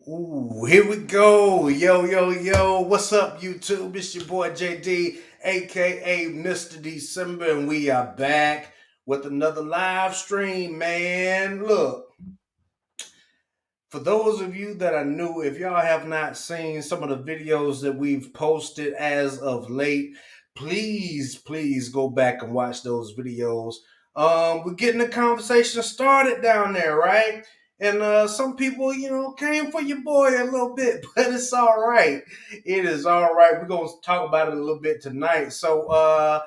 Ooh, here we go. Yo, yo, yo. What's up, YouTube? It's your boy JD, aka Mr. December, and we are back with another live stream, man. Look, for those of you that are new, if y'all have not seen some of the videos that we've posted as of late, please go back and watch those videos. We're getting the conversation started down there, right? And some people, came for your boy a little bit, but it's all right. It is all right. We're gonna talk about it a little bit tonight. So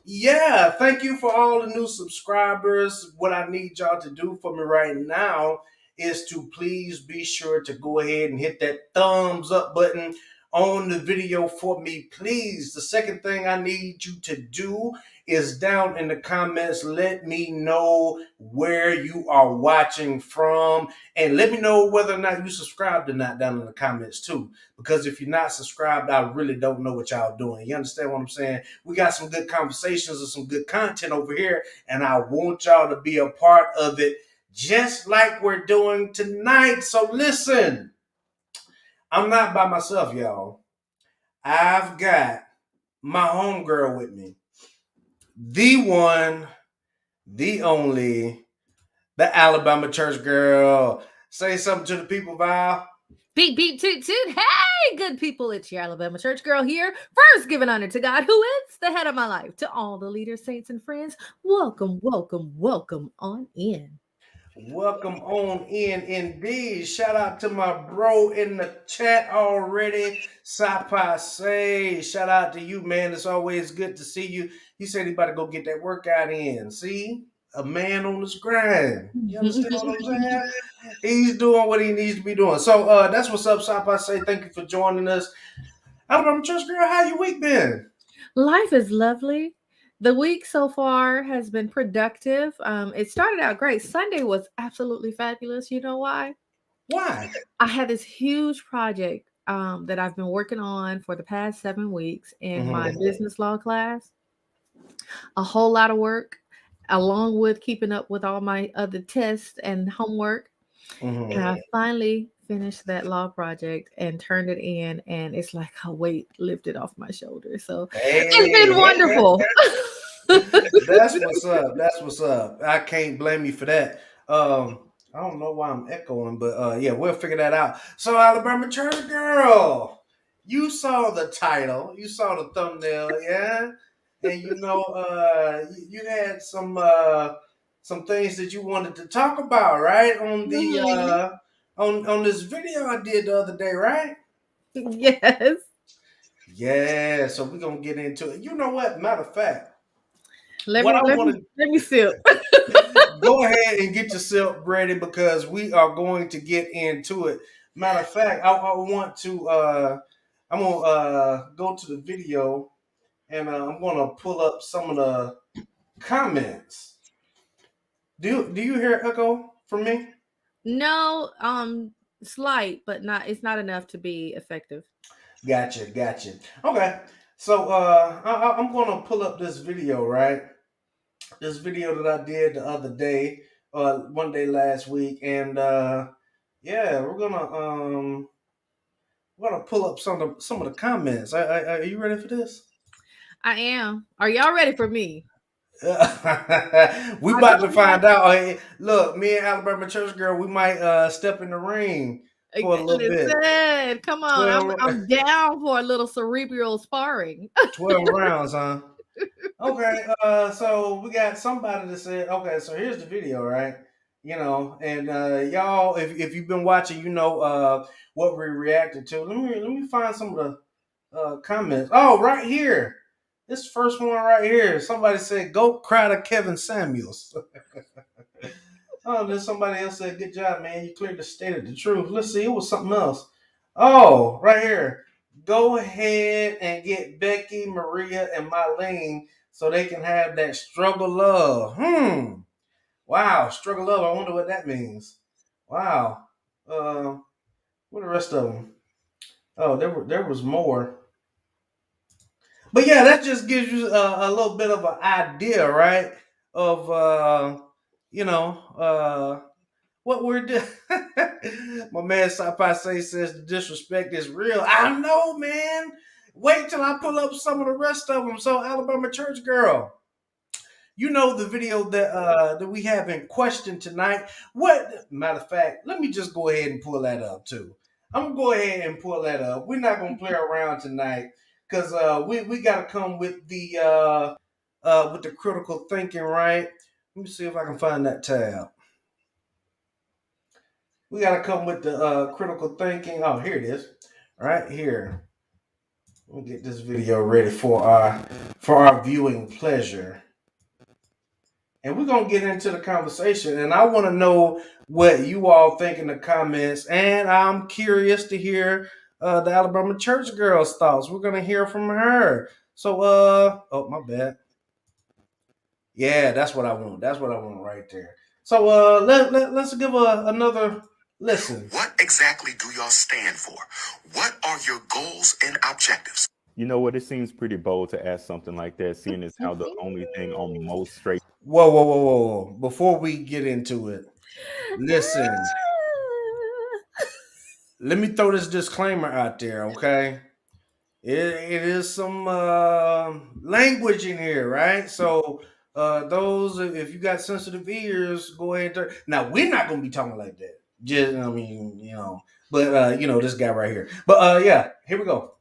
yeah, thank you for all the new subscribers. What I need y'all to do for me right now is to please be sure to go ahead and hit that thumbs up button on the video for me, please. The second thing I need you to do is down in the comments, let me know where you are watching from, and let me know whether or not you subscribed or not down in the comments too. Because if you're not subscribed, I really don't know what y'all doing. You understand what I'm saying? We got some good conversations and some good content over here, and I want y'all to be a part of it just like we're doing tonight. So listen, I'm not by myself, y'all. I've got my homegirl with me. The one, the only, the Alabama church girl. Say something to the people, Val. Beep, beep, toot, toot. Hey, good people, it's your Alabama church girl here. First, giving honor to God, who is the head of my life. To all the leaders, saints, and friends, welcome on in. Welcome on in, indeed. Shout out to my bro in the chat already. Sapai say, shout out to you, man. It's always good to see you. He said he about to go get that workout in. See, a man on his grind. You understand what I'm saying? He's doing what he needs to be doing. So that's what's up, Sapai say. Thank you for joining us. Alabama Church Girl, how your week been? Life is lovely. The week so far has been productive. It started out great. Sunday was absolutely fabulous. You know why? Why? I had this huge project that I've been working on for the past 7 weeks in my Mm-hmm. business law class. A whole lot of work, along with keeping up with all my other tests and homework. And Mm-hmm. I finally finished that law project and turned it in, and it's like a weight lifted off my shoulders. So it's been Hey, wonderful. that's what's up. That's what's up. I can't blame you for that. I don't know why I'm echoing, but yeah, we'll figure that out. So, Alabama Church Girl, you saw the title, you saw the thumbnail, yeah, and you had some things that you wanted to talk about, right? On the Mhm. on this video I did the other day, right? Yes. Yeah, so we're gonna get into it. You know what? Matter of fact, Let what me I let me want let me sip. to go ahead and get yourself ready because we are going to get into it. Matter of fact, I want to I'm gonna go to the video and I'm gonna pull up some of the comments. Do you hear echo from me? No, slight, but not it's not enough to be effective. Gotcha. Okay, so I'm gonna pull up this video, right? This video that I did the other day, one day last week, and yeah, we're gonna pull up some of the comments. Are you ready for this? I am. Are y'all ready for me? We I about to don't know. find out. Hey, look, me and Alabama Church Girl, we might step in the ring for a little bit. Listen, come on. 12, I'm down for a little cerebral sparring. 12 rounds, huh? Okay, so we got somebody that said, okay, so here's the video, right? And y'all, if you've been watching, what we reacted to. Let me find some of the comments. Oh, right here, this first one right here. Somebody said, "Go cry to Kevin Samuels." Oh, then somebody else said, "Good job, man. You clearly stated the truth." Let's see, it was something else. Oh, right here. Go ahead and get Becky, Maria, and Mylene so they can have that struggle love. Wow, struggle love. I wonder what that means. Wow. Uh, what are the rest of them? Oh, there was more. But yeah, that just gives you a little bit of an idea, right? Of you know, uh what we're doing. My man Sapase says the disrespect is real. I know, man. Wait till I pull up some of the rest of them. So, Alabama Church Girl, you know the video that we have in question tonight. What matter of fact, let me just go ahead and pull that up too. I'm gonna go ahead and pull that up. We're not gonna play around tonight because we gotta come with the critical thinking, right? Let me see if I can find that tab. We gotta come with the critical thinking. Oh, here it is, right here. We'll get this video ready for our viewing pleasure. And we're gonna get into the conversation. And I want to know what you all think in the comments. And I'm curious to hear the Alabama Church Girl's thoughts. We're gonna hear from her. So, oh my bad. Yeah, that's what I want. That's what I want right there. So, let's give another listen. What exactly do y'all stand for? What are your goals and objectives? You know what? It seems pretty bold to ask something like that, seeing as how the only thing on most straight. Whoa. Before we get into it, listen. Let me throw this disclaimer out there, okay? It is some language in here, right? So those, if you got sensitive ears, go ahead and turn. Now we're not gonna be talking like that. Just, I mean, but this guy right here. But yeah, here we go.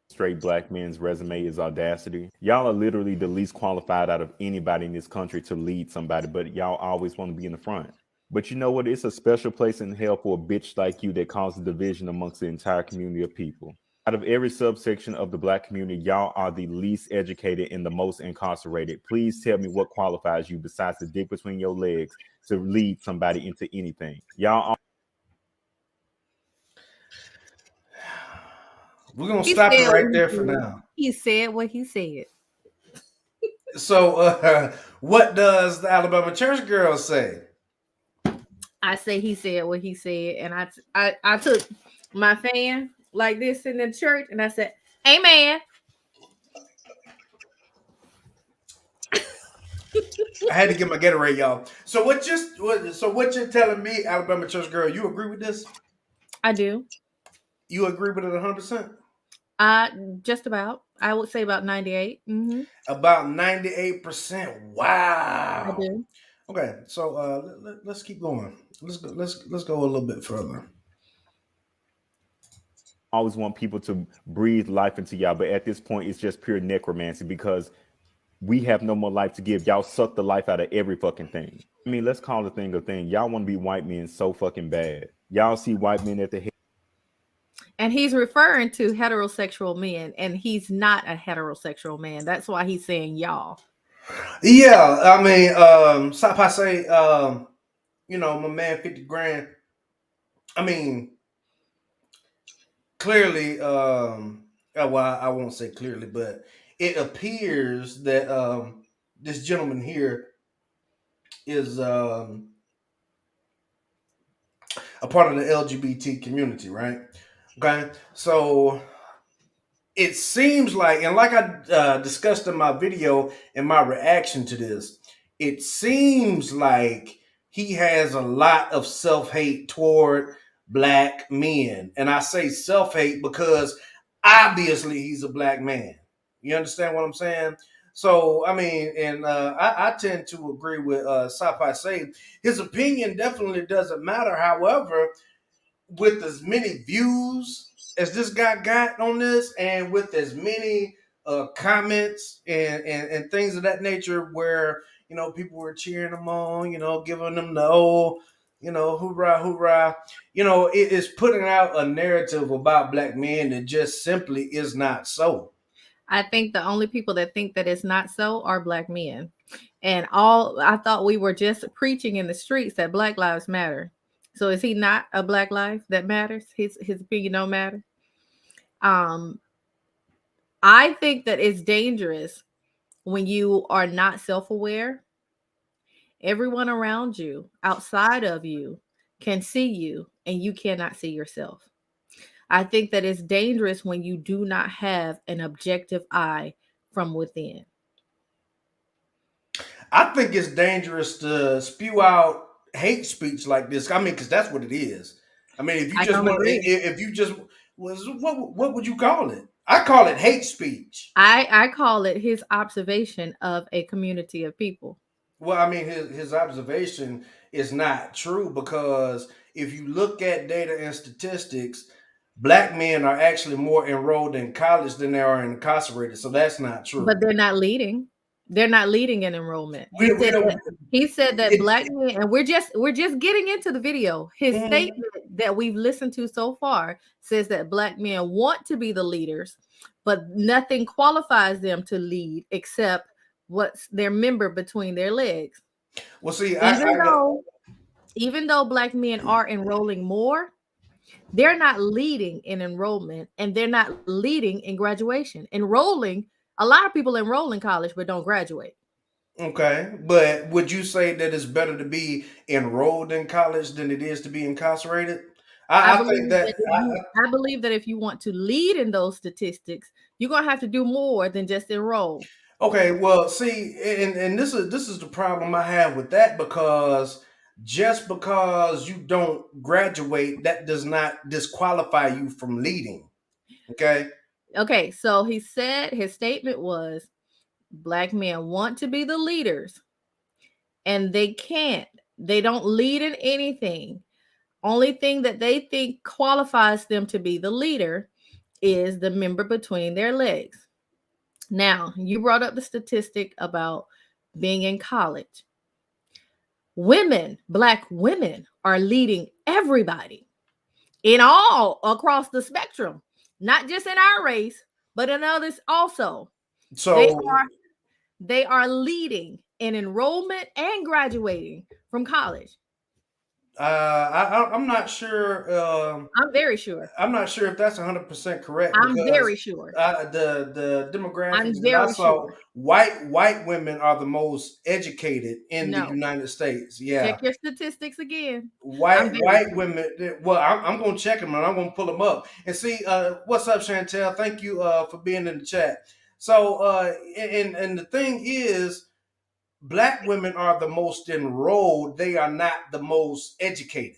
Straight black men's resume is audacity. Y'all are literally the least qualified out of anybody in this country to lead somebody, but y'all always want to be in the front. But you know what? It's a special place in hell for a bitch like you that causes division amongst the entire community of people. Out of every subsection of the black community, y'all are the least educated and the most incarcerated. Please tell me what qualifies you besides the dick between your legs to lead somebody into anything. Y'all are. We're gonna stop it right there for now. He said what he said. So, what does the Alabama Church Girl say? I say he said what he said, and I took my fan like this in the church, and I said, "Amen." I had to get my Gatorade, y'all. So what you're telling me, Alabama Church Girl, you agree with this? I do. You agree with it 100%? Just about. I would say about 98. Mm-hmm. About 98%. Wow. I do. Okay, so let's keep going. Let's go a little bit further. Always want people to breathe life into y'all, but at this point it's just pure necromancy because we have no more life to give. Y'all suck the life out of every fucking thing. I mean, let's call the thing a thing. Y'all want to be white men so fucking bad. Y'all see white men at the head. And he's referring to heterosexual men, and he's not a heterosexual man. That's why he's saying y'all. Yeah, I mean, I say, my man 50 grand. I mean, clearly, well, I won't say clearly, but it appears that this gentleman here is a part of the LGBT community, right? Okay, so it seems like, and like I discussed in my video and my reaction to this, it seems like he has a lot of self-hate toward black men. And I say self-hate because obviously he's a black man. You understand what I'm saying? So, I mean, and I tend to agree with Sapai say. His opinion definitely doesn't matter. However, with as many views as this guy got on this, and with as many comments and things of that nature, where people were cheering him on, giving them the old, hoorah, hoorah, it is putting out a narrative about black men that just simply is not so. I think the only people that think that it's not so are black men. And I thought we were just preaching in the streets that Black Lives Matter. So is he not a black life that matters? His opinion don't matter. I think that it's dangerous when you are not self-aware. Everyone around you, outside of you, can see you and you cannot see yourself. I think that it's dangerous when you do not have an objective eye from within. I think it's dangerous to spew out hate speech like this. I mean, because that's what it is. I mean, if you I just don't want, agree. if you just was, what would you call it? I call it hate speech. I call it his observation of a community of people. Well, I mean, his observation is not true because if you look at data and statistics, black men are actually more enrolled in college than they are incarcerated. So that's not But true. they're not leading. They're not leading in enrollment. We don't. He said that It, black men, and we're just getting into the video. His mhm. statement that we've listened to so far says that black men want to be the leaders, but nothing qualifies them to lead except what's their member between their legs. Well, see, Even though even though black men are enrolling more, they're not leading in enrollment and they're not leading in graduation. Enrolling, a lot of people enroll in college but don't graduate. okay, but would you say that it's better to be enrolled in college than it is to be incarcerated? I I think believe that that I believe that if you want to lead in those statistics, you're gonna have to do more than just enroll. okay, well, see, and this is the problem I have with that because just because you don't graduate, that does not disqualify you from leading. Okay. Okay, so he said his statement was black men want to be the leaders and they can't. They don't lead in anything. Only thing that they think qualifies them to be the leader is the member between their legs. Now, you brought up the statistic about being in college. Women, black women, are leading everybody in all across the spectrum, not just in our race, but in others also. They So are they are leading in enrollment and graduating from college. I'm not sure. I'm very sure. I'm not sure if that's 100% correct I'm very because sure. the I'm demographics that I very saw, sure. white women are the most educated in the No. United States. Yeah, Check your statistics again. I'm very white sure. women. Well, I'm gonna check them and I'm gonna pull them up and see. What's up, Chantel? Thank you for being in the chat. So, and the thing is, black women are the most enrolled. They are not the most educated.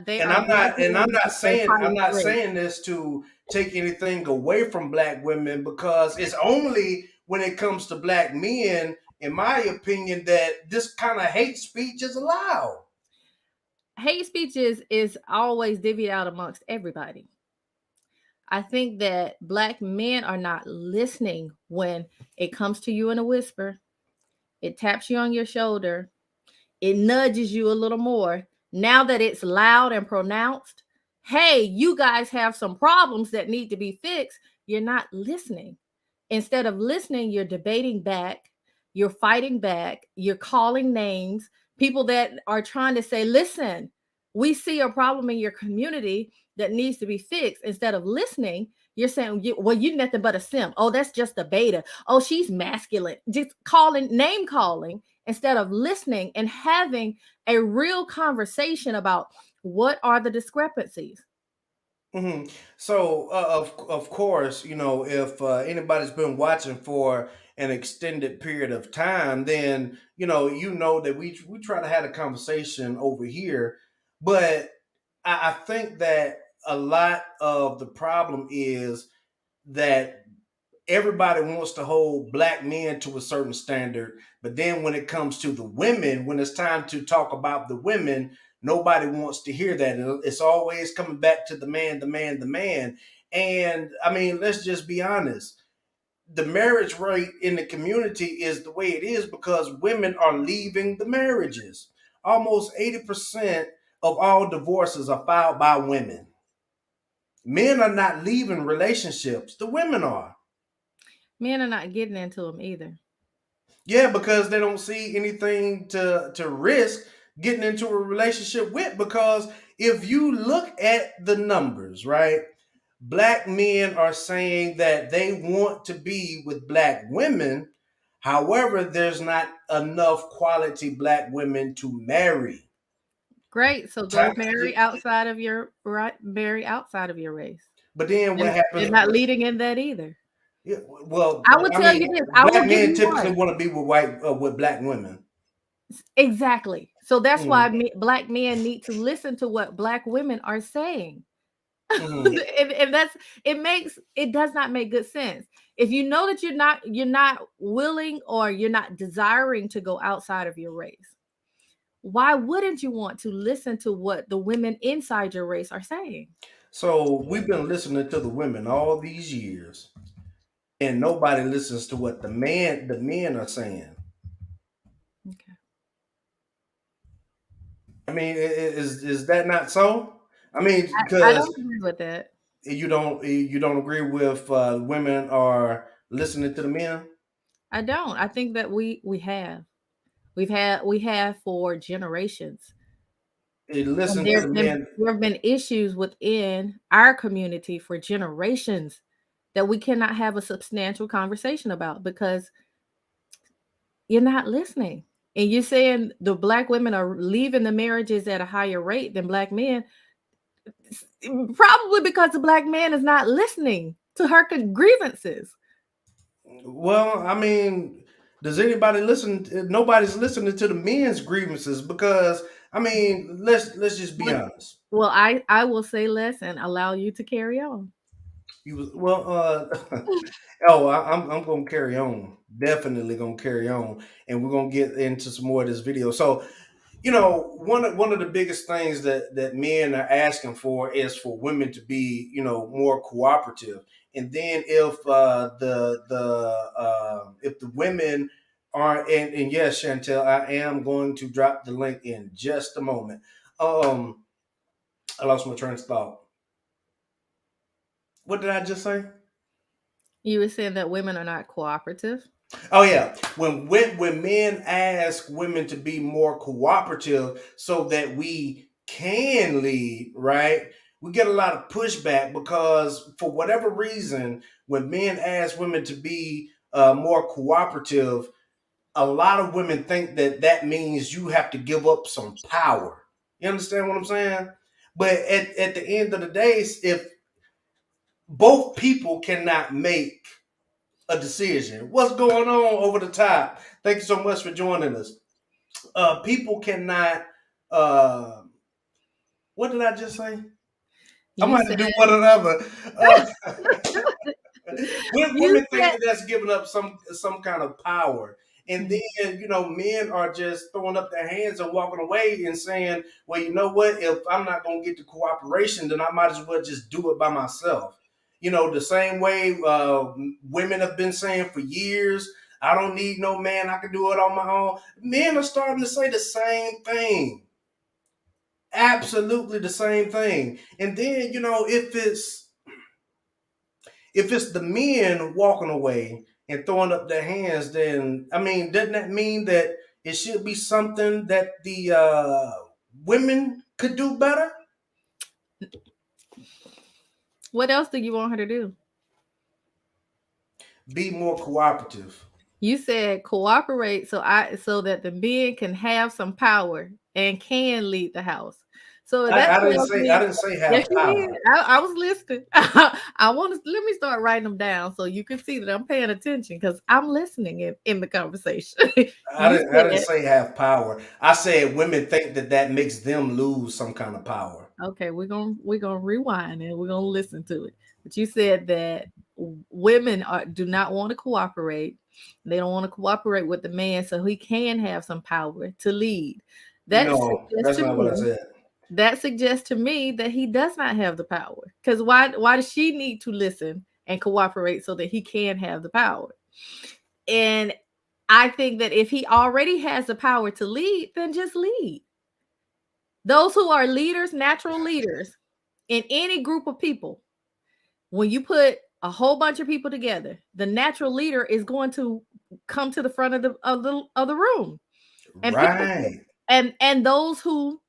They And are graduating at a I'm higher not rate. saying this to take anything away from black women because it's only when it comes to black men, in my opinion, that this kind of hate speech is allowed. Hate speech is always divvied out amongst everybody. I think that black men are not listening when it comes to you in a whisper. It taps you on your shoulder. It nudges you a little more. Now that it's loud and pronounced, hey, you guys have some problems that need to be fixed. You're not listening. Instead of listening, you're debating back, you're fighting back, you're calling names, people that are trying to say, listen, we see a problem in your community that needs to be fixed. Instead of listening, you're saying, well, you're nothing but a simp. Oh, that's just a beta. Oh, she's masculine. Just calling, name calling, instead of listening and having a real conversation about what are the discrepancies. hmm So, of course, if anybody's been watching for an extended period of time, then you know that we try to have a conversation over here, but I think that a lot of the problem is that everybody wants to hold black men to a certain standard, but then when it comes to the women, when it's time to talk about the women, nobody wants to hear that. It's always coming back to the man, the man, the man. And I mean, let's just be honest. The marriage rate in the community is the way it is because women are leaving the marriages. Almost 80% of all divorces are filed by women. Men are not leaving relationships, the women are. Men are not getting into them either. Yeah, because they don't see anything to risk getting into a relationship with. Because if you look at the numbers, right, black men are saying that they want to be with black women. However, there's not enough quality black women to marry. Great. So go Time- marry outside of your right, marry outside of your race. But then what And they're happens? not leading in that either. Yeah, well, I would I tell mean, you this. I will black give men you typically one. want to be with with black women. Exactly. So that's why Mm, black men need to listen to what black women are saying. mm. And that's it does not make good sense. If you know that you're not willing or you're not desiring to go outside of your race, why wouldn't you want to listen to what the women inside your race are saying? So we've been listening to the women all these years, and nobody listens to what the men are saying. Okay. I mean, is that not so? I mean, I because don't agree with that. you don't agree with women are listening to the men. I don't. I think that we have for generations. They And listen to there's the been men. there have been issues within our community for generations that we cannot have a substantial conversation about because you're not listening. And you're saying the black women are leaving the marriages at a higher rate than black men, probably because the black man is not listening to her grievances. Well, I mean, does anybody listen? Nobody's listening to the men's grievances because I mean, let's just be Well, honest. well, I will say less and allow you to carry on. You was well. Oh, I'm gonna carry on. Definitely gonna carry on, and we're gonna get into some more of this video. So, one of the biggest things that men are asking for is for women to be, more cooperative. And then if the women are, and yes, Chantel, I am going to drop the link in just a moment. Um, I lost my train of thought. What did I just say? You were saying that women are not cooperative. Oh yeah, when men ask women to be more cooperative so that we can lead, right? We get a lot of pushback because for whatever reason, when men ask women to be more cooperative, a lot of women think that that means you have to give up some power. You understand what I'm saying? But at the end of the day, if both people cannot make a decision. What's going on over the top? Thank you so much for joining us. People cannot. Uh, what did I just say? I'm You about to said do one or the other. you Women think said that that's giving up some kind of power, and Mhm. then men are just throwing up their hands and walking away and saying, "Well, you know what? If I'm not going to get the cooperation, then I might as well just do it by myself." The same way women have been saying for years, "I don't need no man. I can do it on my own." Men are starting to say the same thing, absolutely the same thing, and then if it's the men walking away and throwing up their hands, then I mean, doesn't that mean that it should be something that the women could do better? what else do you want her to do? Be more cooperative. You said cooperate so that the men can have some power and can lead the house. So I, that I didn't tells say I me, didn't say yes, have you did. power. I was listening. I want to let me start writing them down so you can see that I'm paying attention because I'm listening in the conversation. I You didn't I didn't said, say have power. I said women think that makes them lose some kind of power. okay, we're gonna rewind and we're gonna listen to it. But you said that women do not want to cooperate. They don't want to cooperate with the man so he can have some power to lead. That No, suggests that's to not what I me said. that suggests to me that he does not have the power. Because why does she need to listen and cooperate so that he can have the power? And I think that if he already has the power to lead, then just lead. Those who are leaders, natural leaders in any group of people, when you put a whole bunch of people together, the natural leader is going to come to the front of the room. And people Right. and those who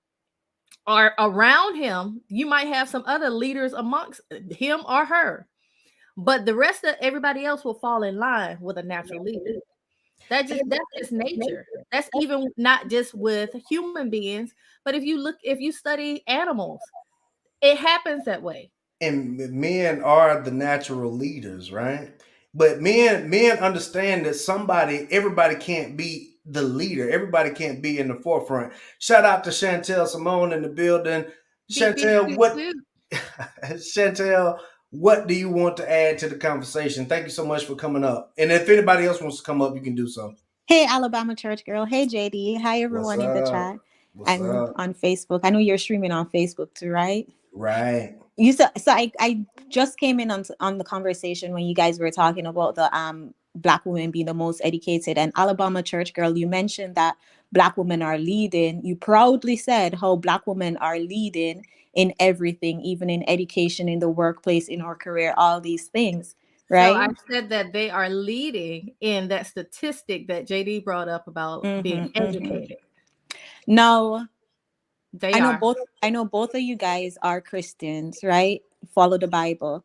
are around him, you might have some other leaders amongst him or her, but the rest of everybody else will fall in line with a natural leader. That's just nature. That's even not just with human beings, but if you study animals, it happens that way. And men are the natural leaders, right? But men understand that everybody can't be the leader. Everybody can't be in the forefront. Shout out to Chantel Simone in the building. Beep, beep, Chantel, toot, what toot. Chantel, what do you want to add to the conversation? Thank you so much for coming up. And if anybody else wants to come up, you can do so. Hey, Alabama Church Girl. Hey, JD. Hi, What's everyone in the up? chat What's and up? on Facebook. I know you're streaming on Facebook too, right? Right. So I just came in on the conversation when you guys were talking about the black women being the most educated, and Alabama Church Girl, you mentioned that black women are leading. You proudly said how black women are leading in everything, even in education, in the workplace, in our career, all these things, So right? I said that they are leading in that statistic that JD brought up about being Mm-hmm. educated. Now, They I know are. both I know both of you guys are Christians, right? Follow the Bible.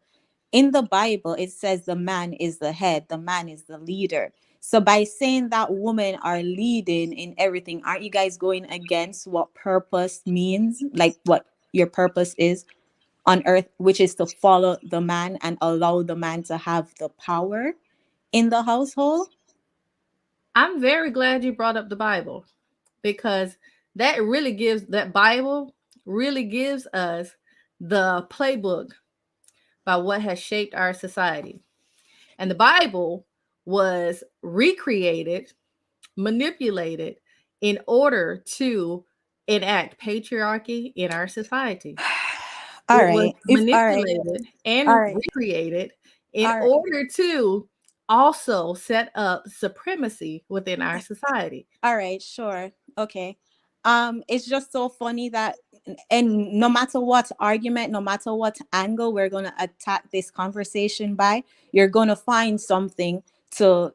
In the Bible, it says the man is the head, the man is the leader. So by saying that women are leading in everything, aren't you guys going against what purpose means? Like what your purpose is on earth, which is to follow the man and allow the man to have the power in the household? I'm very glad you brought up the Bible because that Bible really gives us the playbook by what has shaped our society. And the Bible was recreated, manipulated in order to enact patriarchy in our society. All It was right. If all right. manipulated All and right. recreated in All right. order to also set up supremacy within our society. All right, sure. Okay. It's just so funny that and no matter what argument, no matter what angle we're gonna attack this conversation by, you're gonna find something to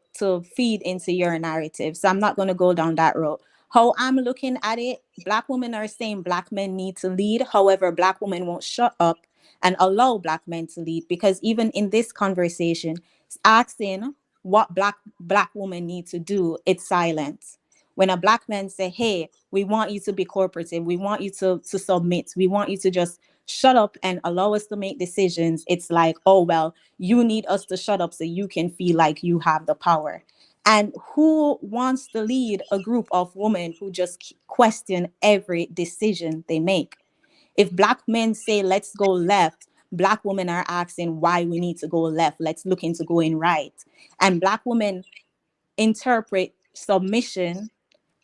feed into your narrative. So I'm not gonna go down that road. How I'm looking at it, black women are saying black men need to lead. However, black women won't shut up and allow black men to lead because even in this conversation, asking what black women need to do, it's silence. When a black man say, hey, we want you to be cooperative, we want you to submit, we want you to just shut up and allow us to make decisions, it's like, oh well, you need us to shut up so you can feel like you have the power. And who wants to lead a group of women who just question every decision they make? If black men say let's go left, black women are asking why we need to go left, let's look into going right. And black women interpret submission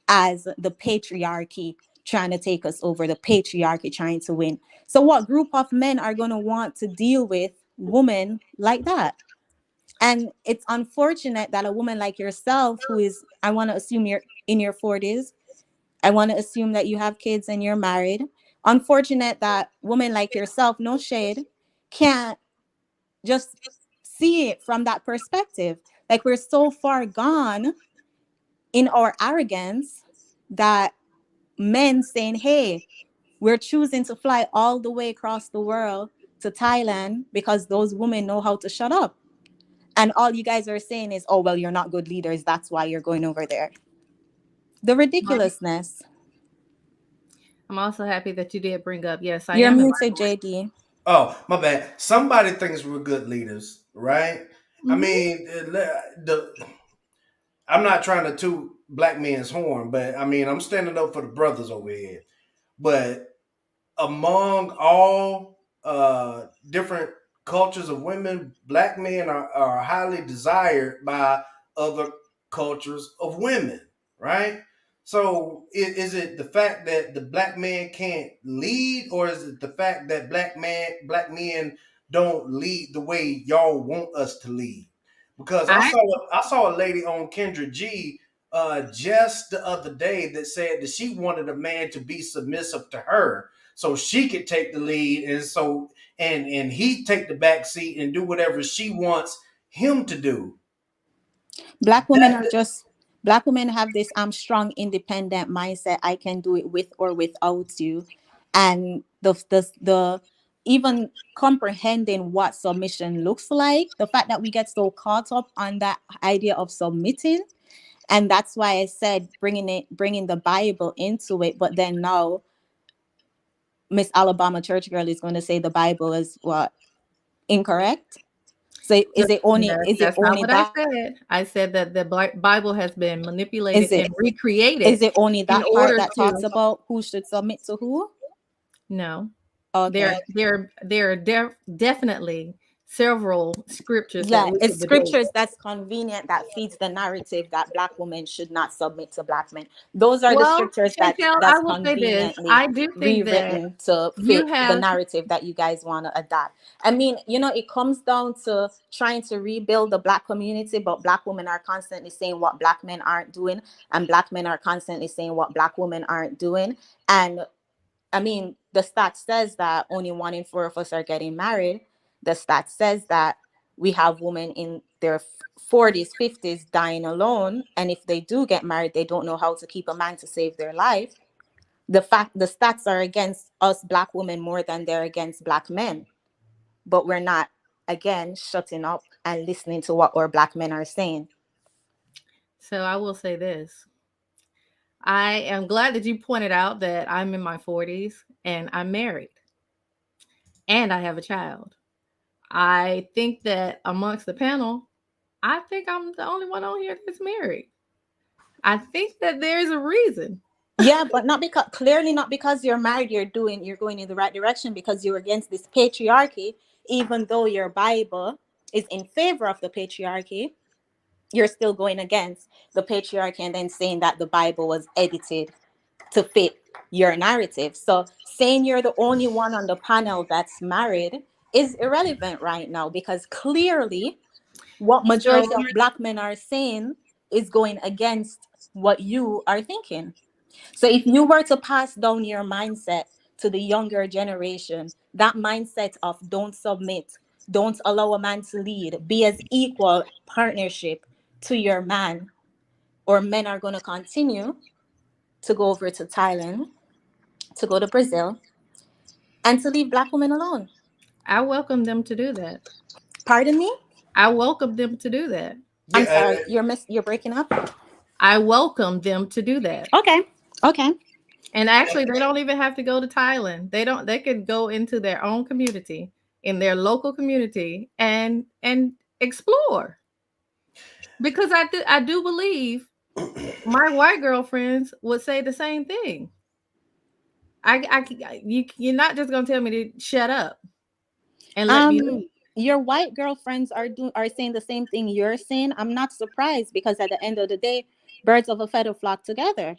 as the patriarchy trying to take us over, the patriarchy trying to win. So what group of men are going to want to deal with women like that? And it's unfortunate that a woman like yourself, who is, I want to assume you're in your 40s, I want to assume that you have kids and you're married. Unfortunate that women like yourself, no shade, can't just see it from that perspective. Like we're so far gone in our arrogance that men saying, hey, we're choosing to fly all the way across the world to Thailand because those women know how to shut up. And all you guys are saying is, oh, well, you're not good leaders. That's why you're going over there. The ridiculousness. I'm also happy that you did bring up, yes, I You're am in muted, JD. Oh, my bad. Somebody thinks we're good leaders, right? I Mhm. mean, I'm not trying to toot black men's horn, but I mean, I'm standing up for the brothers over here. But among all different cultures of women, black men are highly desired by other cultures of women, right? So is it the fact that the black man can't lead, or is it the fact that black men don't lead the way y'all want us to lead? Because I I saw I saw a lady on Kendra G just the other day that said that she wanted a man to be submissive to her so she could take the lead, and so and he take the back seat and do whatever she wants him to do. Black women are That just, black women have this strong independent mindset. I can do it with or without you. And the even comprehending what submission looks like, the fact that we get so caught up on that idea of submitting. And that's why I said bringing the Bible into it. But then now Miss Alabama Church Girl is going to say the Bible is what, incorrect? So is it only That's not what I that? said. I said that the Bible has been manipulated Is it and recreated is it only in that part order that to. talks about who should submit to who? No, Okay. there are definitely several scriptures that Yeah, we it's could debate. scriptures that's convenient that feeds the narrative that black women should not submit to black men. Those are the Well, scriptures Chantel, I that's will say this. conveniently I do think that rewritten to you fit the have. narrative that you guys want to adapt. I mean, it comes down to trying to rebuild the black community, but black women are constantly saying what black men aren't doing, and black men are constantly saying what black women aren't doing. And I mean, the stat says that only 1 in 4 of us are getting married. The stat says that we have women in their 40s, 50s dying alone. And if they do get married, they don't know how to keep a man to save their life. The stats are against us black women more than they're against black men. But we're not, again, shutting up and listening to what our black men are saying. So I will say this. I am glad that you pointed out that I'm in my 40s and I'm married and I have a child. I think that amongst the panel, I think I'm the only one on here that's married. I think that there's a reason. Yeah, but not because you're married, you're going in the right direction, because you're against this patriarchy, even though your Bible is in favor of the patriarchy. You're still going against the patriarchy and then saying that the Bible was edited to fit your narrative. So saying you're the only one on the panel that's married is irrelevant right now, because clearly what So majority of black men are saying is going against what you are thinking. So if you were to pass down your mindset to the younger generation, that mindset of don't submit, don't allow a man to lead, be as equal partnership to your man, or men are going to continue to go over to Thailand, to go to Brazil, and to leave black women alone. I welcome them to do that. Pardon me? I welcome them to do that. I'm Yeah, sorry, you're breaking up. I welcome them to do that. Okay. Okay. And actually, they don't even have to go to Thailand. They could go into their own community, in their local community, and explore. Because I do believe my white girlfriends would say the same thing. You're not just gonna tell me to shut up and let me leave. Your white girlfriends are saying the same thing you're saying. I'm not surprised, because at the end of the day, birds of a feather flock together.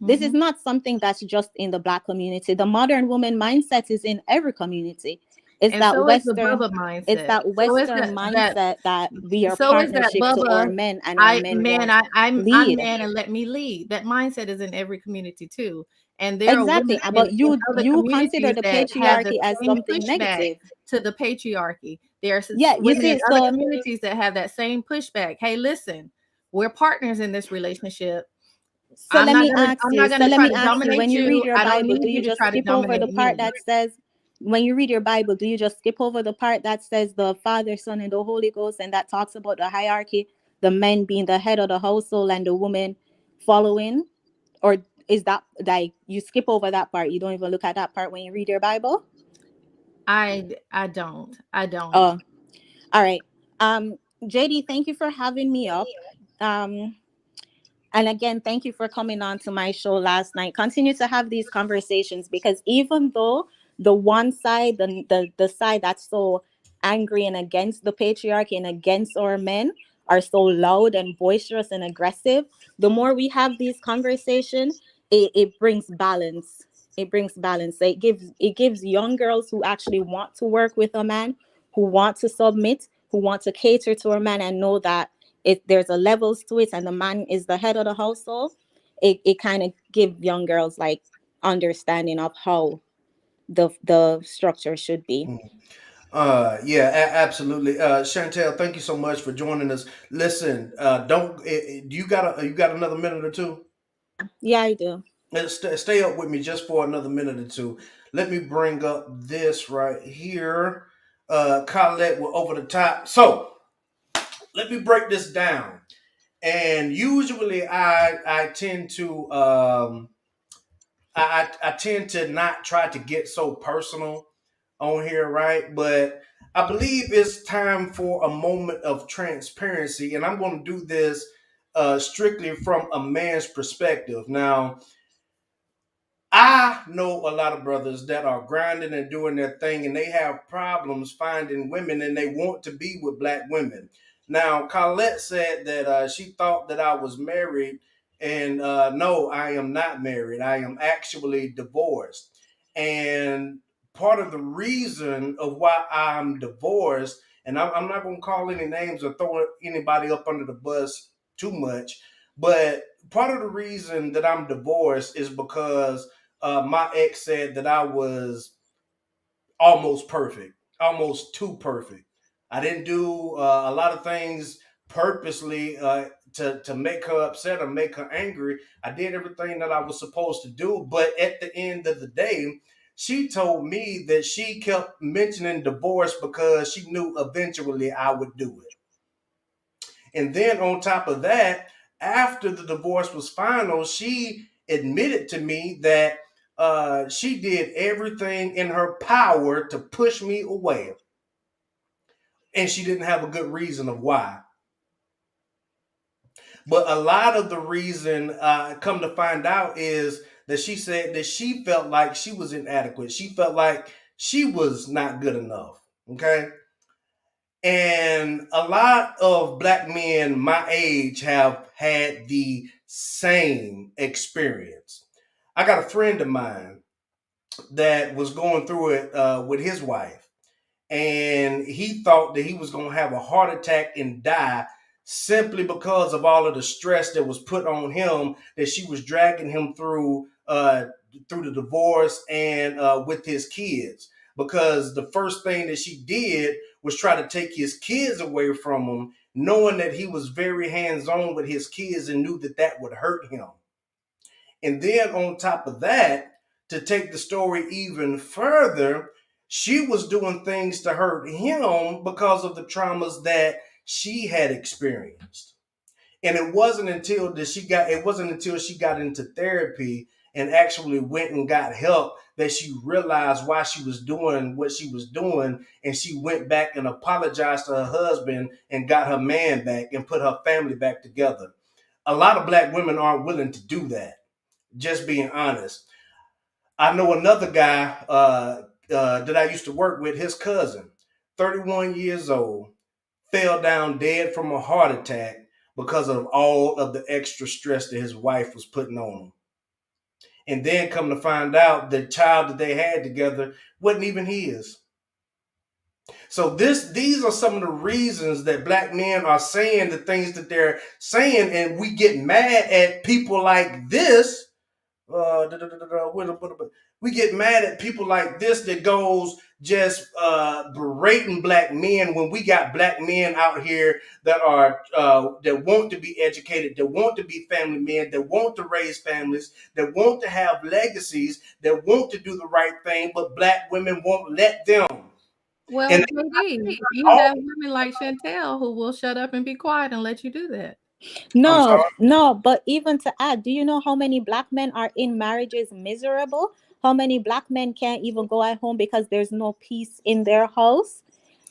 This is not something that's just in the black community. The modern woman mindset is in every community. It's And that so is the Western, Bubba it's mindset. that So is Western that mindset that we are so is that partnership to our Bubba. men, and our men won't I'm lead. man and let me lead. That mindset is in every community too. And there are women Exactly. But in other you consider communities the that have the patriarchy as same something pushback negative. to the patriarchy. There are Yeah, you women in see, other so communities that have that same pushback. Hey, listen, we're partners in this relationship. so let me ask I'm you. not So gonna let try me to ask you, dominate when you read you. your I don't Bible, need do you you to just try to skip over the dominate part me. that says, when you read your Bible, do you just skip over the part that says the Father, Son, and the Holy Ghost, and that talks about the hierarchy, the men being the head of the household and the woman following? Or is that like you skip over that part? You don't even look at that part when you read your Bible? I don't. I don't. Oh, all right. JD, thank you for having me up. Um, And again, thank you for coming on to my show last night. Continue to have these conversations, because even though the one side, the side that's so angry and against the patriarchy and against our men, are so loud and boisterous and aggressive, the more we have these conversations, it brings balance. It brings balance. So it gives young girls who actually want to work with a man, who want to submit, who want to cater to a man, and know that there's a levels to it, and the man is the head of the household. It kind of give young girls like understanding of how the structure should be. Yeah, absolutely. Chantel, thank you so much for joining us. Listen, don't do you got another minute or two? Yeah, I do. Stay up with me just for another minute or two. Let me bring up this right here. Colette, we're over the top. So let me break this down. And usually, I tend to I tend to not try to get so personal on here, right? But I believe it's time for a moment of transparency, and I'm going to do this strictly from a man's perspective. Now, I know a lot of brothers that are grinding and doing their thing, and they have problems finding women, and they want to be with black women. Now, Colette said that she thought that I was married, and no, I am not married. I am actually divorced. And part of the reason of why I'm divorced, and I'm not going to call any names or throw anybody up under the bus too much, but part of the reason that I'm divorced is because my ex said that I was almost perfect, almost too perfect. I didn't do a lot of things purposely to make her upset or make her angry. I did everything that I was supposed to do, but at the end of the day, she told me that she kept mentioning divorce because she knew eventually I would do it. And then on top of that, after the divorce was final, she admitted to me that she did everything in her power to push me away. And she didn't have a good reason of why. But a lot of the reason, come to find out, is that she said that she felt like she was inadequate. She felt like she was not good enough. Okay. And a lot of black men my age have had the same experience. I got a friend of mine that was going through it with his wife, and he thought that he was going to have a heart attack and die simply because of all of the stress that was put on him, that she was dragging him through the divorce and with his kids. Because the first thing that she did was try to take his kids away from him, knowing that he was very hands-on with his kids and knew that that would hurt him. And then on top of that, to take the story even further, she was doing things to hurt him because of the traumas that she had experienced. And it wasn't until she got into therapy and actually went and got help that she realized why she was doing what she was doing, and she went back and apologized to her husband and got her man back and put her family back together. A lot of black women aren't willing to do that, just being honest. I know another guy that I used to work with, his cousin, 31 years old, fell down dead from a heart attack because of all of the extra stress that his wife was putting on him. And then come to find out, the child that they had together wasn't even his. So these are some of the reasons that black men are saying the things that they're saying, and we get mad at people like this. We get mad at people like this that goes just berating black men when we got black men out here that are that want to be educated, that want to be family men, that want to raise families, that want to have legacies, that want to do the right thing, but black women won't let them. Well, And JD, you have women like Chantel who will shut up and be quiet and let you do that. I'm No, sorry. no, but even to add, do you know how many black men are in marriages miserable? How many black men can't even go at home because there's no peace in their house?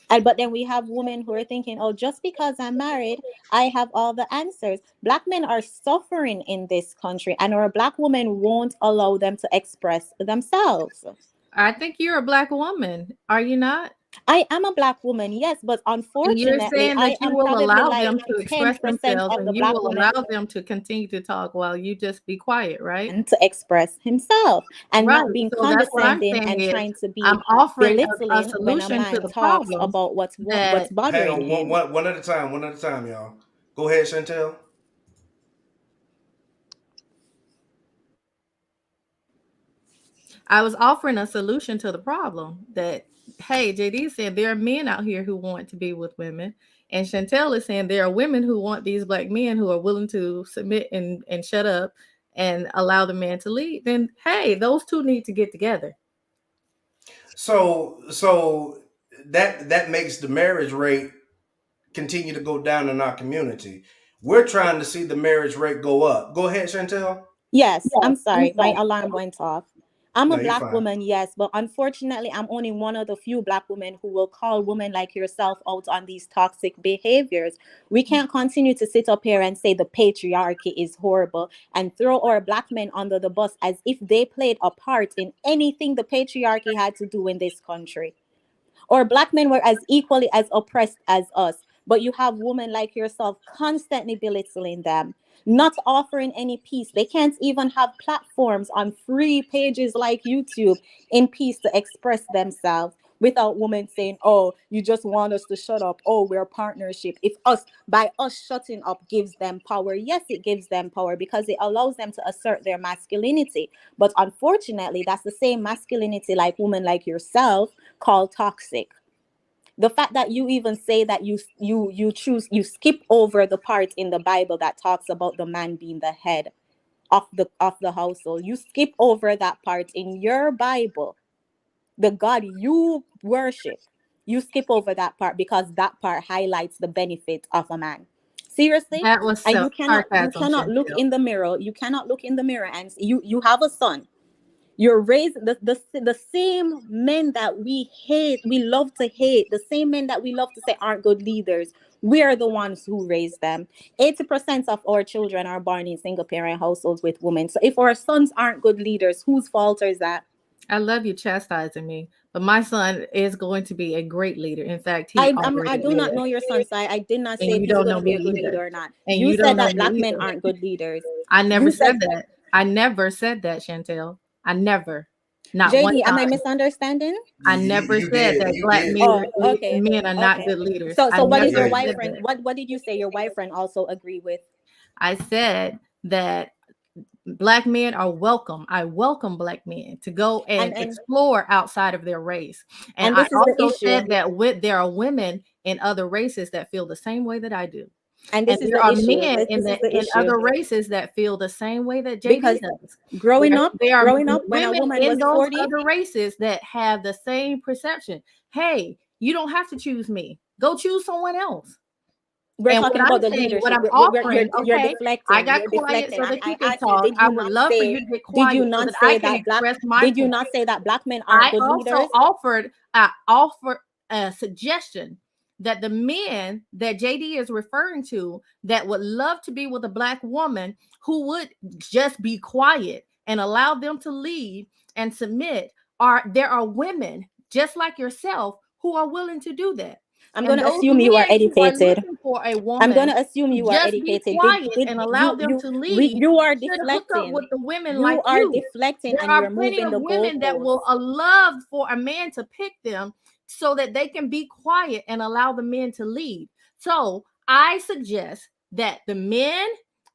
And but then we have women who are thinking, oh, just because I'm married, I have all the answers. Black men are suffering in this country, and our black women won't allow them to express themselves. I think you're a black woman, are you not? I am a black woman, yes, but And you're unfortunately, saying I that you am will probably allow like them to express 10% themselves of the and you black will allow women them to continue to talk while you just be quiet, right? to express himself and Right. not being So that's what I'm condescending saying and is trying to I'm be offering a belittling when a solution to man the talks problem about that what's Hang bothering on, him. one at a time, one at a time, y'all. Go ahead, Chantel. I was offering a solution to the problem that, hey, JD said there are men out here who want to be with women. And Chantel is saying there are women who want these black men who are willing to submit and shut up and allow the man to lead. Then, hey, those two need to get together. So that makes the marriage rate continue to go down in our community. We're trying to see the marriage rate go up. Go ahead, Chantel. Yes, I'm sorry, my alarm went off. I'm a No, you're black fine. woman, yes, but unfortunately, I'm only one of the few black women who will call women like yourself out on these toxic behaviors. We can't continue to sit up here and say the patriarchy is horrible and throw our black men under the bus as if they played a part in anything the patriarchy had to do in this country, or black men were as equally as oppressed as us. But you have women like yourself constantly belittling them, not offering any peace. They can't even have platforms on free pages like YouTube in peace to express themselves without women saying, oh, you just want us to shut up. Oh, we're a partnership. If us, by us shutting up gives them power, yes, it gives them power because it allows them to assert their masculinity. But unfortunately, that's the same masculinity like women like yourself call toxic. The fact that you even say that you skip over the part in the Bible that talks about the man being the head of the household. You skip over that part in your Bible, the God you worship. You skip over that part because that part highlights the benefit of a man. Seriously? That was And you sarcasm, cannot look Chantel. in the mirror. You cannot look in the mirror and you have a son. You're raised the same men that we hate, we love to hate, the same men that we love to say aren't good leaders. We are the ones who raise them. 80% of our children are born in single parent households with women. So if our sons aren't good leaders, whose fault is that? I love you chastising me, but my son is going to be a great leader. In fact, he I already do not is. know your son, so I did not say And if you he's don't going know to be me a good either. leader or not. And You you said don't know that me black men either. aren't good leaders. I never You said, said that. I never said that, Chantel. I never. Not one JD, am I time. misunderstanding? I never You said did. that You black did. Oh, okay. men are not Okay. good leaders. So I what is your never Yeah. said boyfriend? that. What did you say your boyfriend also agree with? I said that black men are welcome. I welcome black men to go and And explore outside of their race. And and I this is the also issue. said that there are women in other races that feel the same way that I do. And And this is there the are issue. men This is the in issue. other races that feel the same way that JD Because does. growing up, There are when a women woman in was those 40, other races that have the same perception. Hey, you don't have to choose me. Go choose someone else. we're And what talking about I'm the saying, what leadership. I'm offering, You're okay, I deflecting. got You're quiet deflecting. so And that you I can asked you, talk. I would love for you to get did you quiet so not that I say can that black express my did you point. not say that black men aren't I good also leaders? offered a suggestion that the men that JD is referring to that would love to be with a black woman who would just be quiet and allow them to lead and submit there are women just like yourself who are willing to do that. I'm And gonna those assume you are men who are educated. looking for a I'm woman gonna assume to you are just be educated. quiet Did and allow them to lead you are should hook up deflecting. with the women You like are you. deflecting There and are you're plenty moving of the women that will goalposts. love for a man to pick them so that they can be quiet and allow the men to lead. So I suggest that the men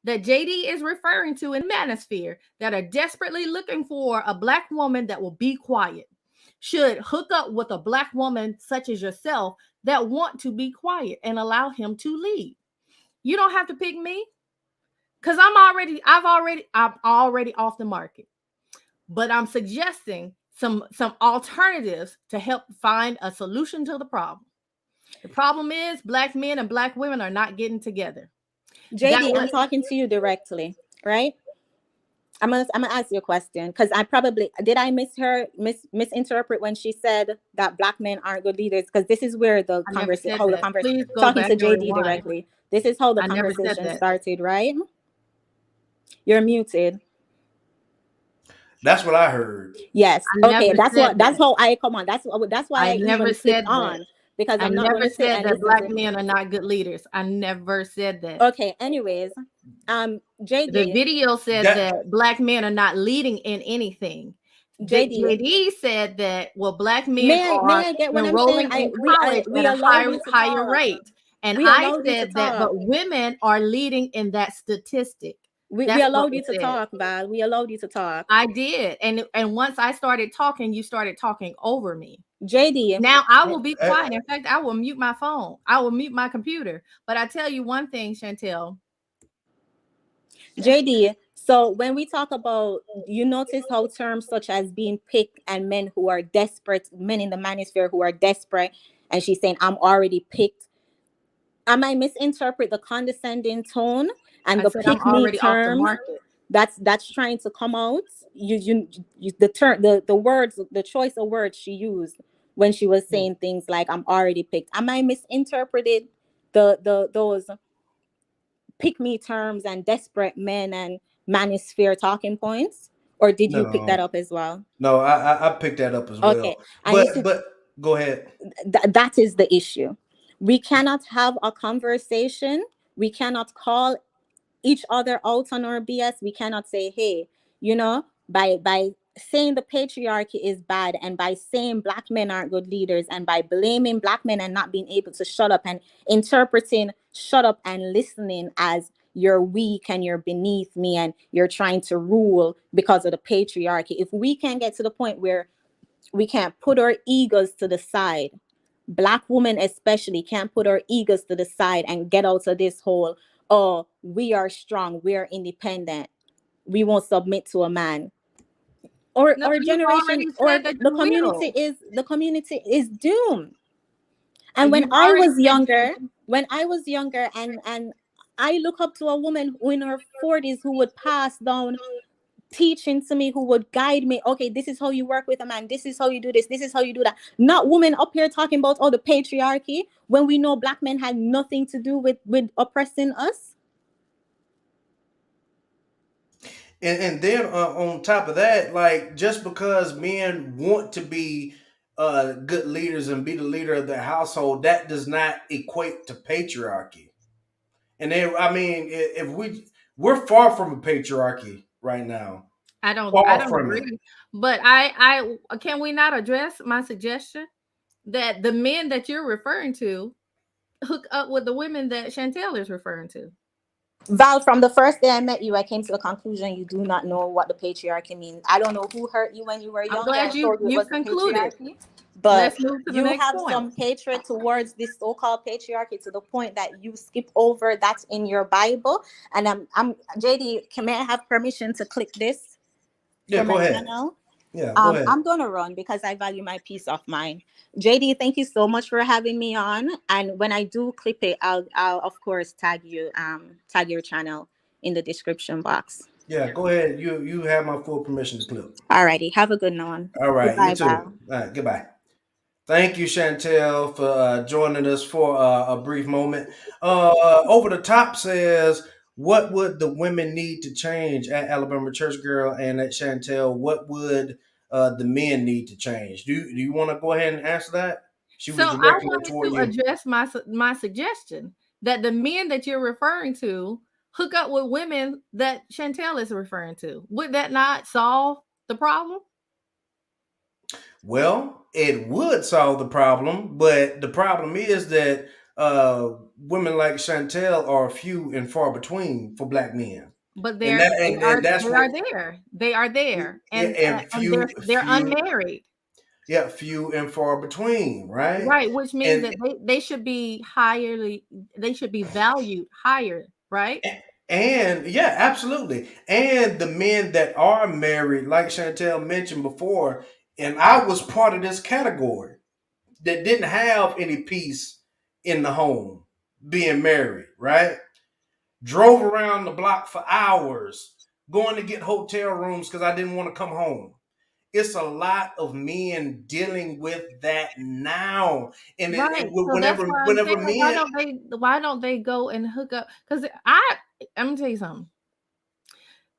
that JD is referring to in the manosphere that are desperately looking for a black woman that will be quiet should hook up with a black woman such as yourself that want to be quiet and allow him to lead. You don't have to pick me because I'm already off the market. But I'm suggesting some alternatives to help find a solution to the problem. The problem is black men and black women are not getting together. That JD, I'm was talking to you directly, right? I'm gonna ask you a question because I probably did I misinterpret when she said that black men aren't good leaders, because this is where the I never conversation said how the that. conversation Please go talking back to and JD rewind. directly. This is how the I never said conversation that. started, right? You're muted. That's what I heard. Yes. I Okay. never said That's that. how I come on. That's why I I never even clicked said that. on, because I I'm not never gonna sit said and that listen black to. men are not good leaders. I never said that. Okay. Anyways, The JD, video said That that black men are not leading in anything. JD. JD said that black men May are I get what I'm saying? enrolling in college We at a allowed you to higher talk. rate. And We I allowed you to said that, talk. but women are leading in that statistic. We That's what allowed we you to said. talk, Val. We allowed you to talk. I did. And once I started talking, you started talking over me. JD, Now I will be uh, quiet. In fact, I will mute my phone. I will mute my computer. But I tell you one thing, Chantel. JD. So when we talk about, you notice how terms such as being picked and men who are desperate, men in the manosphere who are desperate, and she's saying, I'm already picked. Am I misinterpret the condescending tone and I the said I'm pick me already off the terms? market. that's trying to come out. The term, the words, the choice of words she used when she was saying things like "I'm already picked." Am I misinterpreted the those pick me terms and desperate men and manosphere talking points, or did you pick that No, up as well? no, I picked that up as well. Okay, and you see, But go ahead. that is the issue. We cannot have a conversation. We cannot call each other out on our BS. We cannot say, hey, by saying the patriarchy is bad, and by saying black men aren't good leaders, and by blaming black men and not being able to shut up, and interpreting shut up and listening as you're weak and you're beneath me and you're trying to rule because of the patriarchy. If we can get to the point where we can't put our egos to the side, black women especially can't put our egos to the side and get out of this whole, oh, we are strong, we are independent, we won't submit to a man, or No, you've generation, already or said that the you will. community is doomed. And You've already said when I was younger, and I look up to a woman who in her 40s who would pass down teaching to me, who would guide me. Okay, this is how you work with a man, this is how you do this, this is how you do that. Not women up here talking about all the patriarchy when we know black men had nothing to do with oppressing us. And then on top of that, like just because men want to be good leaders and be the leader of their household, that does not equate to patriarchy. And then, I mean, if we're far from a patriarchy right now, I far don't from it. agree. But I can we not address my suggestion that the men that you're referring to hook up with the women that Chantel is referring to? Val, from the first day I met you, I came to the conclusion you do not know what the patriarchy means. I don't know who hurt you when you were I'm younger glad and told you it you was the concluded. patriarchy, but Let's move to the you next have point. some hatred towards this so-called patriarchy to the point that you skip over that's in your Bible. And I'm JD, may I have permission to click this Yeah, for go my ahead. channel? Yeah, go ahead. I'm gonna run because I value my peace of mind. JD, thank you so much for having me on. And when I do clip it, I'll of course tag your channel in the description box. Yeah, go ahead. You have my full permission to clip. Alrighty, have a good one. All right, you Goodbye, too. Val. All right, goodbye. Thank you, Chantel, for joining us for a brief moment. Over the top says, "What would the women need to change at Alabama Church Girl?" And at Chantel, what would the men need to change? Do you want to go ahead and answer that? She So was I directing it wanted toward to you. address my suggestion that the men that you're referring to hook up with women that Chantel is referring to. Would that not solve the problem? Well, it would solve the problem, but the problem is that women like Chantel are few and far between for black men, But and they that's what are there. They are there, and and few they're few unmarried, yeah, few and far between, right? right? Which means And that they should be they should be valued higher, right? and yeah, absolutely. And the men that are married, like Chantel mentioned before, and I was part of this category that didn't have any peace in the home, being married, right? Drove around the block for hours, going to get hotel rooms because I didn't want to come home. It's a lot of men dealing with that now, and Right. So that's why I'm whenever saying men, why don't they go and hook up? Because I'm gonna tell you something.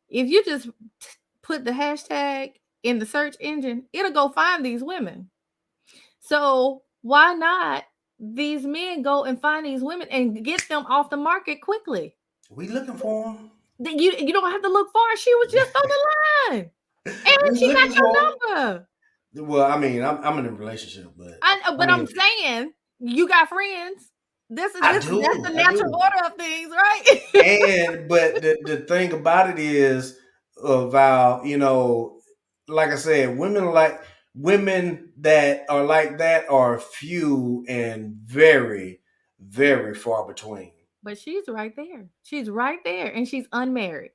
If you just put the hashtag in the search engine, it'll go find these women. So why not these men go and find these women and get them off the market quickly? we looking for them, Then you don't have to look far. She was just on the line, and we she got looking for your number. 'em. Well, I mean, I'm in a relationship, but I know, I but I'm mean, saying you got friends. That's the I natural do. order of things, right? And but the thing about it is, Val, like I said, women that are like that are few and very, very far between. But she's right there. She's right there, and she's unmarried.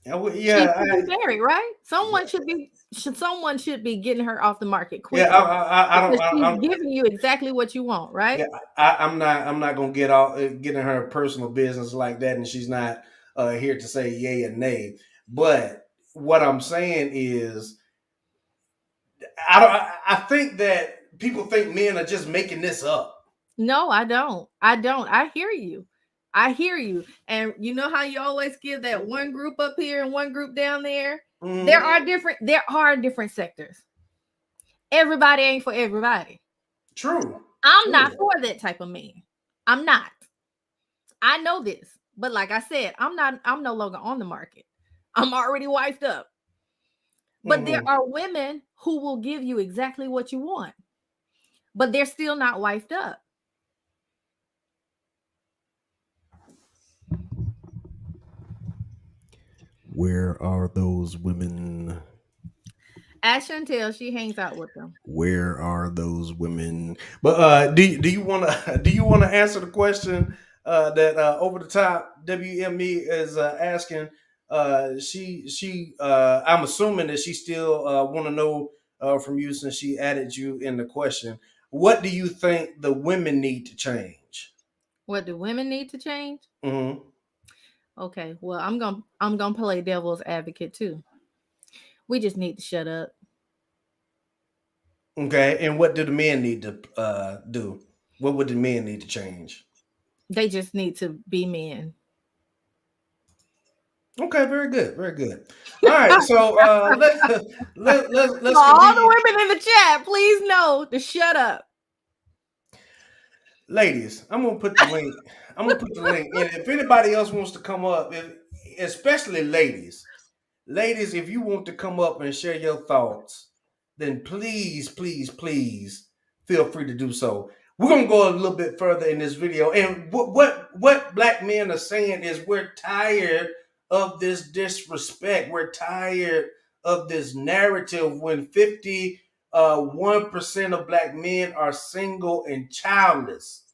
She Yeah, should be married, right? Someone should be getting her off the market yeah. quickly I because don't. she's giving you exactly what you want, right? Yeah, I'm not gonna get in her personal business like that, and she's not here to say yay or nay. But what I'm saying is, I think that people think men are just making this up. No, I don't. I don't. I hear you. I hear you. And you know how you always give that one group up here and one group down there? Mhm. There are different sectors. Everybody ain't for everybody. True. I'm True. not for that type of man. I'm not. I know this. But like I said, I'm no longer on the market. I'm already wifed up. But there Mhm. are women who will give you exactly what you want. But they're still not wifed up. Where are those women? Ask Chantel, she hangs out with them. Where are those women? But do you want to do you want to answer the question that over the top WME is asking? I'm assuming that she still want to know from you since she added you in the question. What do you think the women need to change? What do women need to change? Hmm. Okay, well, I'm gonna play devil's advocate too. We just need to shut up. Okay, and what do the men need to do? What would the men need to change? They just need to be men. Okay, very good, very good. All right, so let's All the continue, women in the chat, please know to shut up. ladies. I'm gonna put the link. I'm gonna put the link in. If anybody else wants to come up, especially ladies, if you want to come up and share your thoughts, then please, please, please feel free to do so. We're gonna go a little bit further in this video, and what black men are saying is we're tired of this disrespect. We're tired of this narrative when 51% of black men are single and childless,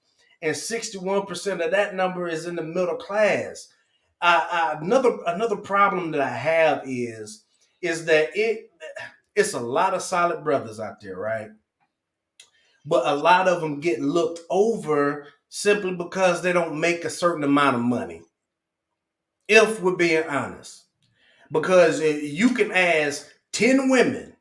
and 61% of that number is in the middle class. Another problem that I have is that it's a lot of solid brothers out there, right? But a lot of them get looked over simply because they don't make a certain amount of money. If we're being honest, because you can ask 10 women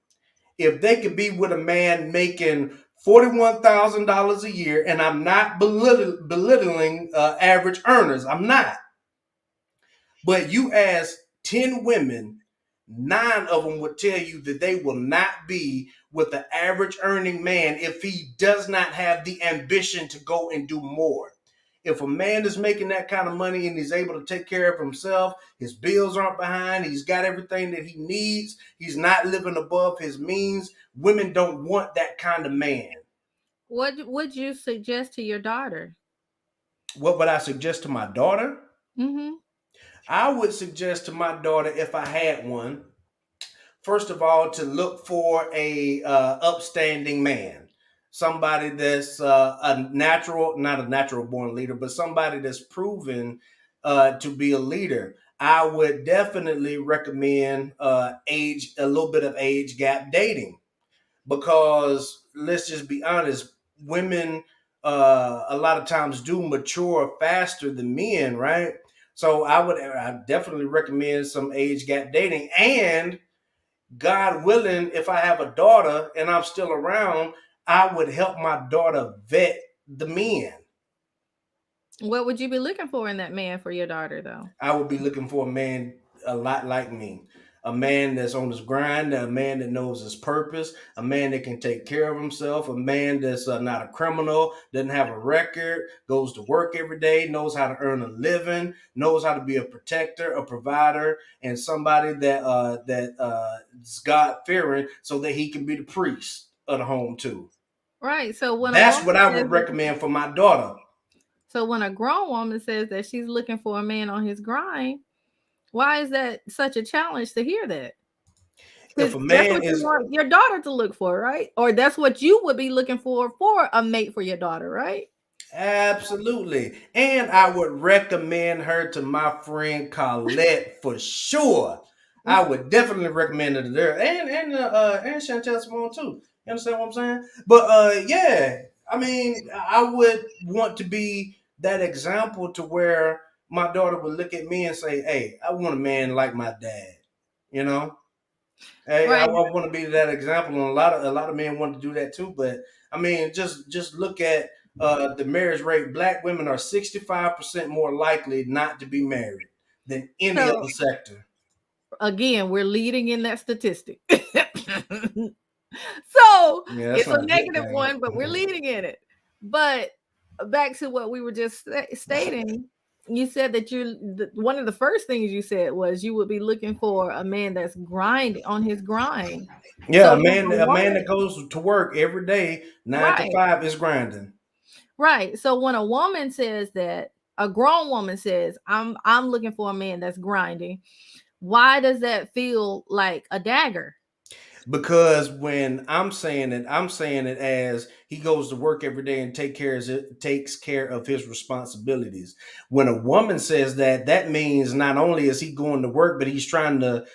if they could be with a man making $41,000 a year, and I'm not belittling average earners. I'm not. But you ask 10 women, 9 of them would tell you that they will not be with the average earning man if he does not have the ambition to go and do more. If a man is making that kind of money and he's able to take care of himself, his bills aren't behind, he's got everything that he needs, he's not living above his means, women don't want that kind of man. What would you suggest to your daughter? What would I suggest to my daughter? Mm-hmm. I would suggest to my daughter, if I had one, first of all, to look for a upstanding man, somebody that's not a natural born leader, but somebody that's proven to be a leader. I would definitely recommend a little bit of age gap dating, because let's just be honest, women a lot of times do mature faster than men, right? So I definitely recommend some age gap dating. And God willing, if I have a daughter and I'm still around, I would help my daughter vet the men. What would you be looking for in that man for your daughter, though? I would be looking for a man a lot like me. A man that's on his grind, a man that knows his purpose, a man that can take care of himself, a man that's not a criminal, doesn't have a record, goes to work every day, knows how to earn a living, knows how to be a protector, a provider, and somebody that is God fearing, so that he can be the priest of the home too. Right. So That's what I would recommend for my daughter. So when a grown woman says that she's looking for a man on his grind, why is that such a challenge to hear that? If a That's man what you is want your daughter to look for, right? Or that's what you would be looking for a mate for your daughter, right? Absolutely. And I would recommend her to my friend Colette for sure. I would definitely recommend her to her. And Chantel Simone too. You understand what I'm saying? But yeah, I mean, I would want to be that example to where my daughter would look at me and say, "Hey, I want a man like my dad." You know, hey, I Right. want to be that example, and a lot of men want to do that too. But I mean, just look at the marriage rate. Black women are 65% more likely not to be married than any So other sector. again, we're leading in that statistic. So Yeah, that's it's a not a good negative thing. one, but we're leading in it. But back to what we were just stating, you said that one of the first things you said was you would be looking for a man that's grinding on his grind. Yeah, So a when man, a a man woman, that goes to work every day, 9 to 5, is grinding. right. So when a woman says that, a grown woman says, I'm looking for a man that's grinding, why does that feel like a dagger? Because when I'm saying it as he goes to work every day and takes care of his responsibilities. When a woman says that, that means not only is he going to work, but he's trying to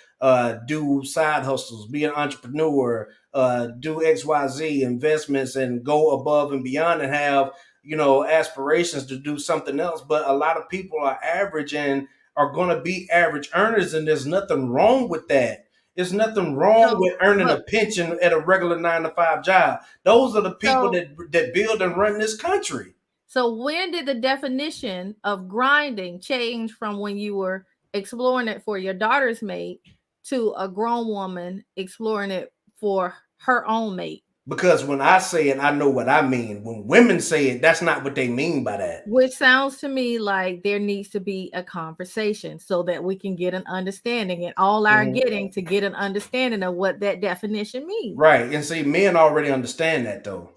do side hustles, be an entrepreneur, do XYZ investments, and go above and beyond, and have aspirations to do something else. But a lot of people are average and are going to be average earners, and there's nothing wrong with that. There's nothing wrong So, with earning but a pension at a regular 9 to 5 job. Those are the people so that build and run this country. So when did the definition of grinding change from when you were exploring it for your daughter's mate to a grown woman exploring it for her own mate? Because when I say it, I know what I mean. When women say it, that's not what they mean by that. Which sounds to me like there needs to be a conversation so that we can get an understanding, and all our Mhm. getting to get an understanding of what that definition means. Right. And see, men already understand that though.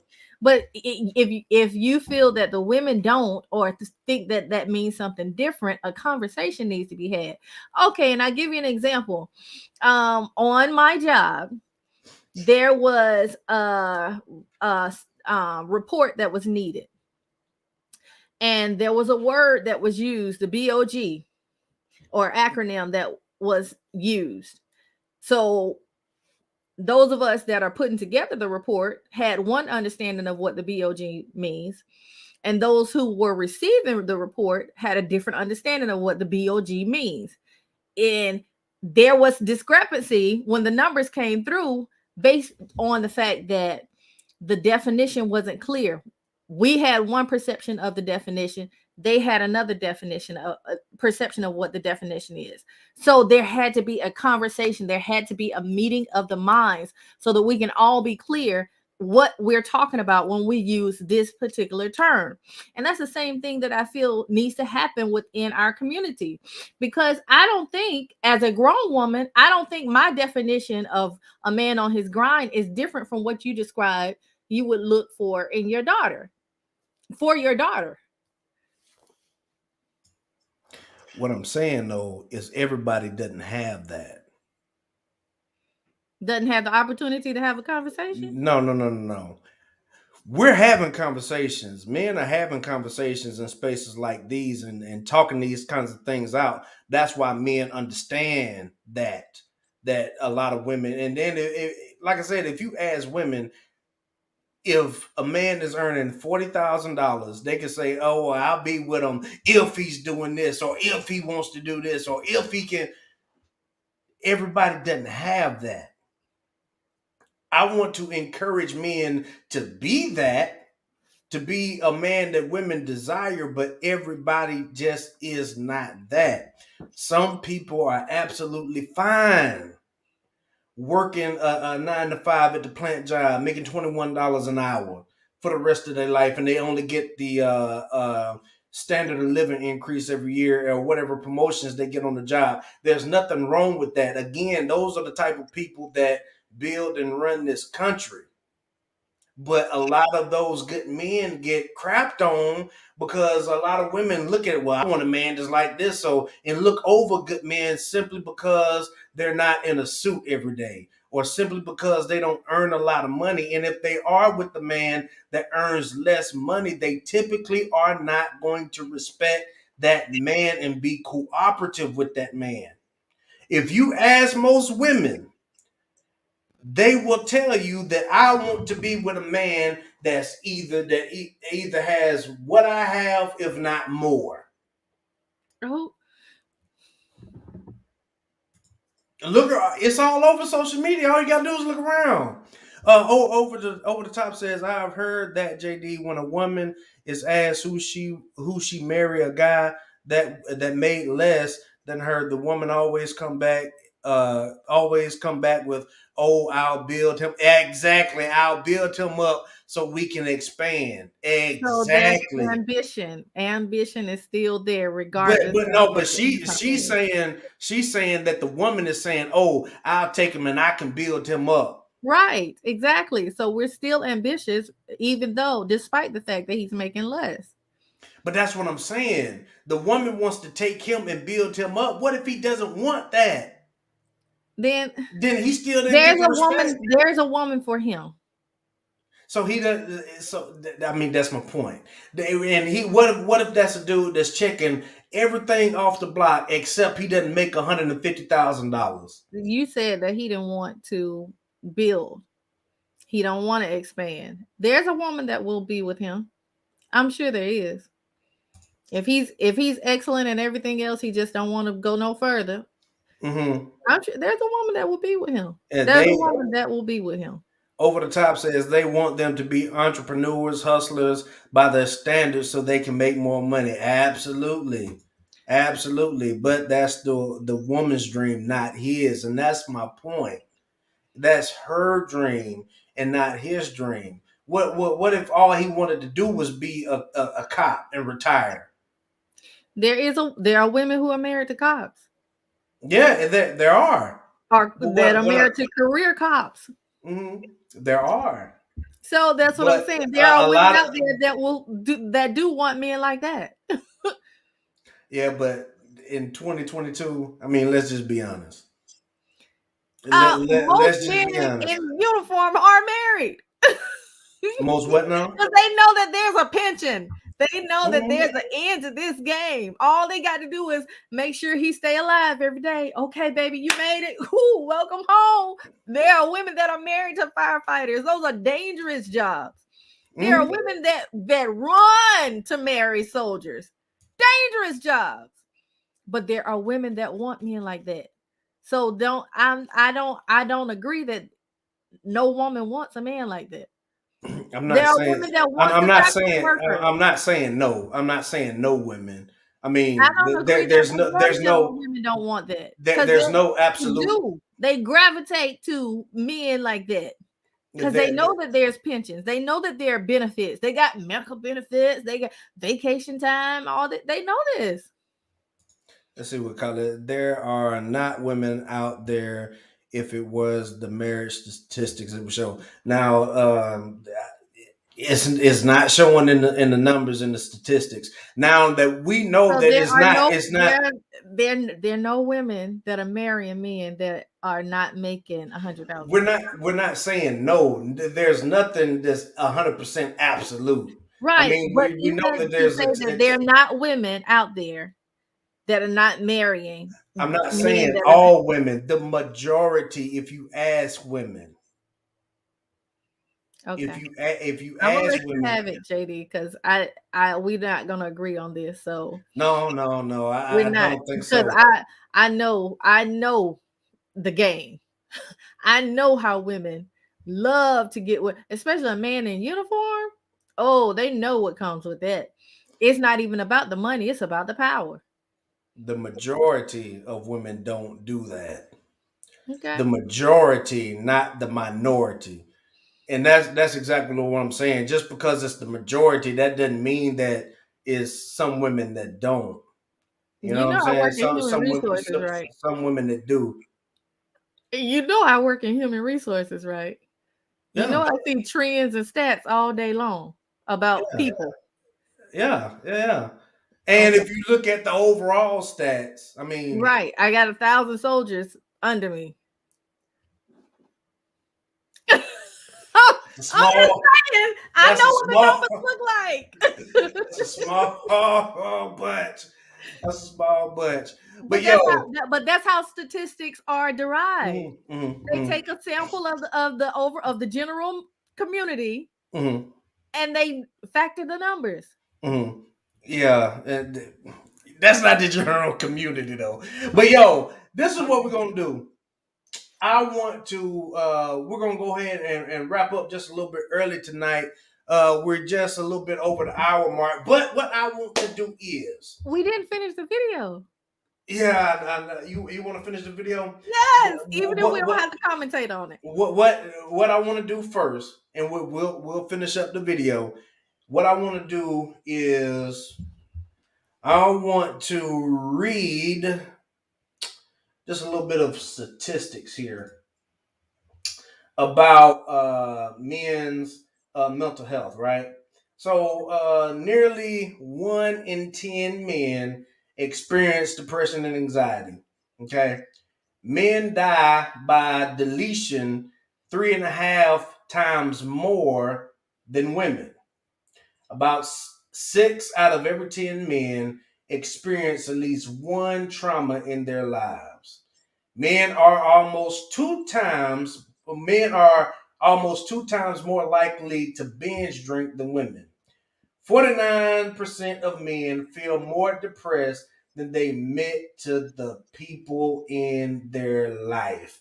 But if you feel that the women don't, or think that that means something different, a conversation needs to be had. Okay, and I give you an example. On my job, there was a report that was needed, and there was a word that was used, the BOG or acronym that was used. So those of us that are putting together the report had one understanding of what the BOG means, and those who were receiving the report had a different understanding of what the BOG means. And there was discrepancy when the numbers came through based on the fact that the definition wasn't clear. We had one perception of the definition, they had another definition of perception of what the definition is. So there had to be a conversation, there had to be a meeting of the minds so that we can all be clear what we're talking about when we use this particular term. And that's the same thing that I feel needs to happen within our community, because I don't think, as a grown woman, I don't think my definition of a man on his grind is different from what you described you would look for in your daughter, for your daughter. What I'm saying though is everybody doesn't have that. Doesn't have the opportunity to have a conversation. No, no, no, no, no. We're having conversations. Men are having conversations in spaces like these, and talking these kinds of things out. That's why men understand that a lot of women. And then, like I said, if you ask women, if a man is earning $40,000, they can say, "Oh, well, I'll be with him if he's doing this, or if he wants to do this, or if he can." Everybody doesn't have that. I want to encourage men to be that, to be a man that women desire, but everybody just is not that. Some people are absolutely fine working a 9 to 5 at the plant job, making $21 an hour for the rest of their life, and they only get the standard of living increase every year, or whatever promotions they get on the job. There's nothing wrong with that. Again, those are the type of people that build and run this country. But a lot of those good men get crapped on because a lot of women look at, well, I want a man just like this. So, and look over good men simply because they're not in a suit every day, or simply because they don't earn a lot of money. And if they are with the man that earns less money, they typically are not going to respect that man and be cooperative with that man. If you ask most women, they will tell you that I want to be with a man either has what I have, if not more. Oh, Look, it's all over social media. All you gotta do is look around. Over the top says, I've heard that JD, when a woman is asked who she marry a guy that made less than her, the woman always come back with, oh, I'll build him. Exactly, I'll build him up so we can expand. so that's Exactly. ambition. Ambition is still there, But regardless but of no, what but the income is. she's saying that the woman is saying, "Oh, I'll take him and I can build him up." Right, exactly. So we're still ambitious, even though, despite the fact that he's making less. But that's what I'm saying. The woman wants to take him and build him up. What if he doesn't want that? Then Then he still didn't get the respect. there's a woman for him. So he does. I mean, that's my point. And what if that's a dude that's checking everything off the block except he doesn't make $150,000? You said that he didn't want to build. He don't want to expand. There's a woman that will be with him. I'm sure there is. If he's excellent and everything else, he just don't want to go no further. Mm-hmm. I'm sure there's a woman that will be with him. And There's they a woman that will be with him. over the top says they want them to be entrepreneurs, hustlers by their standards so they can make more money. Absolutely. Absolutely. But that's the woman's dream, not his. And that's my point. That's her dream and not his dream. What if all he wanted to do was be a cop and retire? There are women who are married to cops. Yeah, there are. Or But that are married to career cops. there are. So that's what I'm But saying. There are a women lot out of there that do want men like that. yeah, but in 2022, I mean, let's just be honest. Let's Most just men be honest. in uniform are married. Most what now? Because they know that there's a pension. They know that Mhm. there's an end to this game. All they got to do is make sure he stay alive every day. Okay, baby, you made it. Ooh, welcome home. There are women that are married to firefighters. Those are dangerous jobs. There are women that run to marry soldiers. Dangerous jobs. But there are women that want men like that. So I don't agree that no woman wants a man like that. I'm There not are saying women that want I'm the not factory saying worker. I'm not saying no. I'm not saying no women. I I mean, don't agree that majority of women don't want that. Because there's no they absolute. do. They gravitate to men like that. Because they know that there's pensions. They know that there are benefits. They got medical benefits. They got vacation time. All that. They know this. Let's see what call it. There are not women out there. If it was the marriage statistics, it would show. Now, it's not showing in the numbers and the statistics. Now that we know So that there are no it's not. there are no women that are marrying men that are not making $100,000. We're not saying no. There's nothing that's 100% absolute. I Right, mean, but we know even that to there's say that there are not women out there that are not marrying I'm not men saying that are all women, the majority. If you ask women, okay. if you I'm gonna ask let you women, have it, JD, because we're not gonna agree on this. So no, we're I not don't think because so. I know the game. I know how women love to get with, especially a man in uniform. Oh, they know what comes with that. It's not even about the money, it's about the power. The majority of women don't do that. Okay. The majority, not the minority. And that's exactly what I'm saying. Just because it's the majority, that doesn't mean that is some women that don't. You know You what know I'm I saying? work in human resources, right? Some women that do. You know I work in human resources, right? You know Yeah, I see trends and stats all day long about yeah, people. yeah. And Okay. if you look at the overall stats, I mean, Right. I got 1,000 soldiers under me. Oh, it's a I'm just small. saying. I That's a know what the numbers look like. that's a small bunch. That's a small bunch. But But that's yo, how statistics are derived. mhm, mhm, They mhm, take a sample of the general community mhm, and they factor the numbers. mhm. Yeah, and That's not the general community though. But yo, this is what we're gonna do. I want to we're gonna go ahead and wrap up just a little bit early tonight. We're just a little bit over the hour mark. But what I want to do is We didn't finish the video. you want to finish the video? Yes, even if we don't What have to commentate on it. what I want to do first, and we'll finish up the video. What I want to do is I want to read just a little bit of statistics here about men's mental health, right? So, nearly 1 in 10 men experience depression and anxiety. Okay. Men die by deletion 3.5 times more than women. About 6 out of every 10 men experience at least one trauma in their lives. Men are almost two times more likely to binge drink than women. 49% of men feel more depressed than they admit to the people in their life.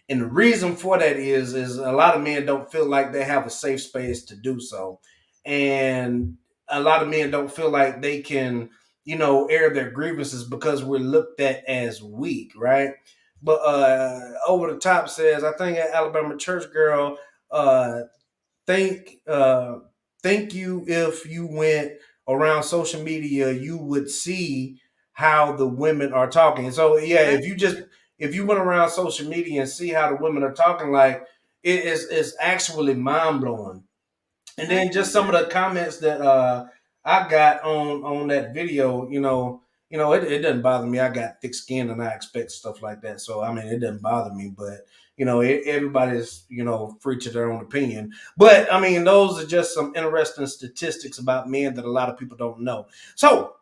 And the reason for that is a lot of men don't feel like they have a safe space to do so. And a lot of men don't feel like they can, air their grievances because we're looked at as weak, right? But Over the Top says, I think Alabama church girl think think you if you went around social media, you would see how the women are talking. So yeah, if you went around social media and see how the women are talking, like it's actually mind blowing. And then just some of the comments that I got on that video, it doesn't bother me. I got thick skin and I expect stuff like that. So I mean, it doesn't bother me. But everybody's free to their own opinion. But I mean, those are just some interesting statistics about men that a lot of people don't know. So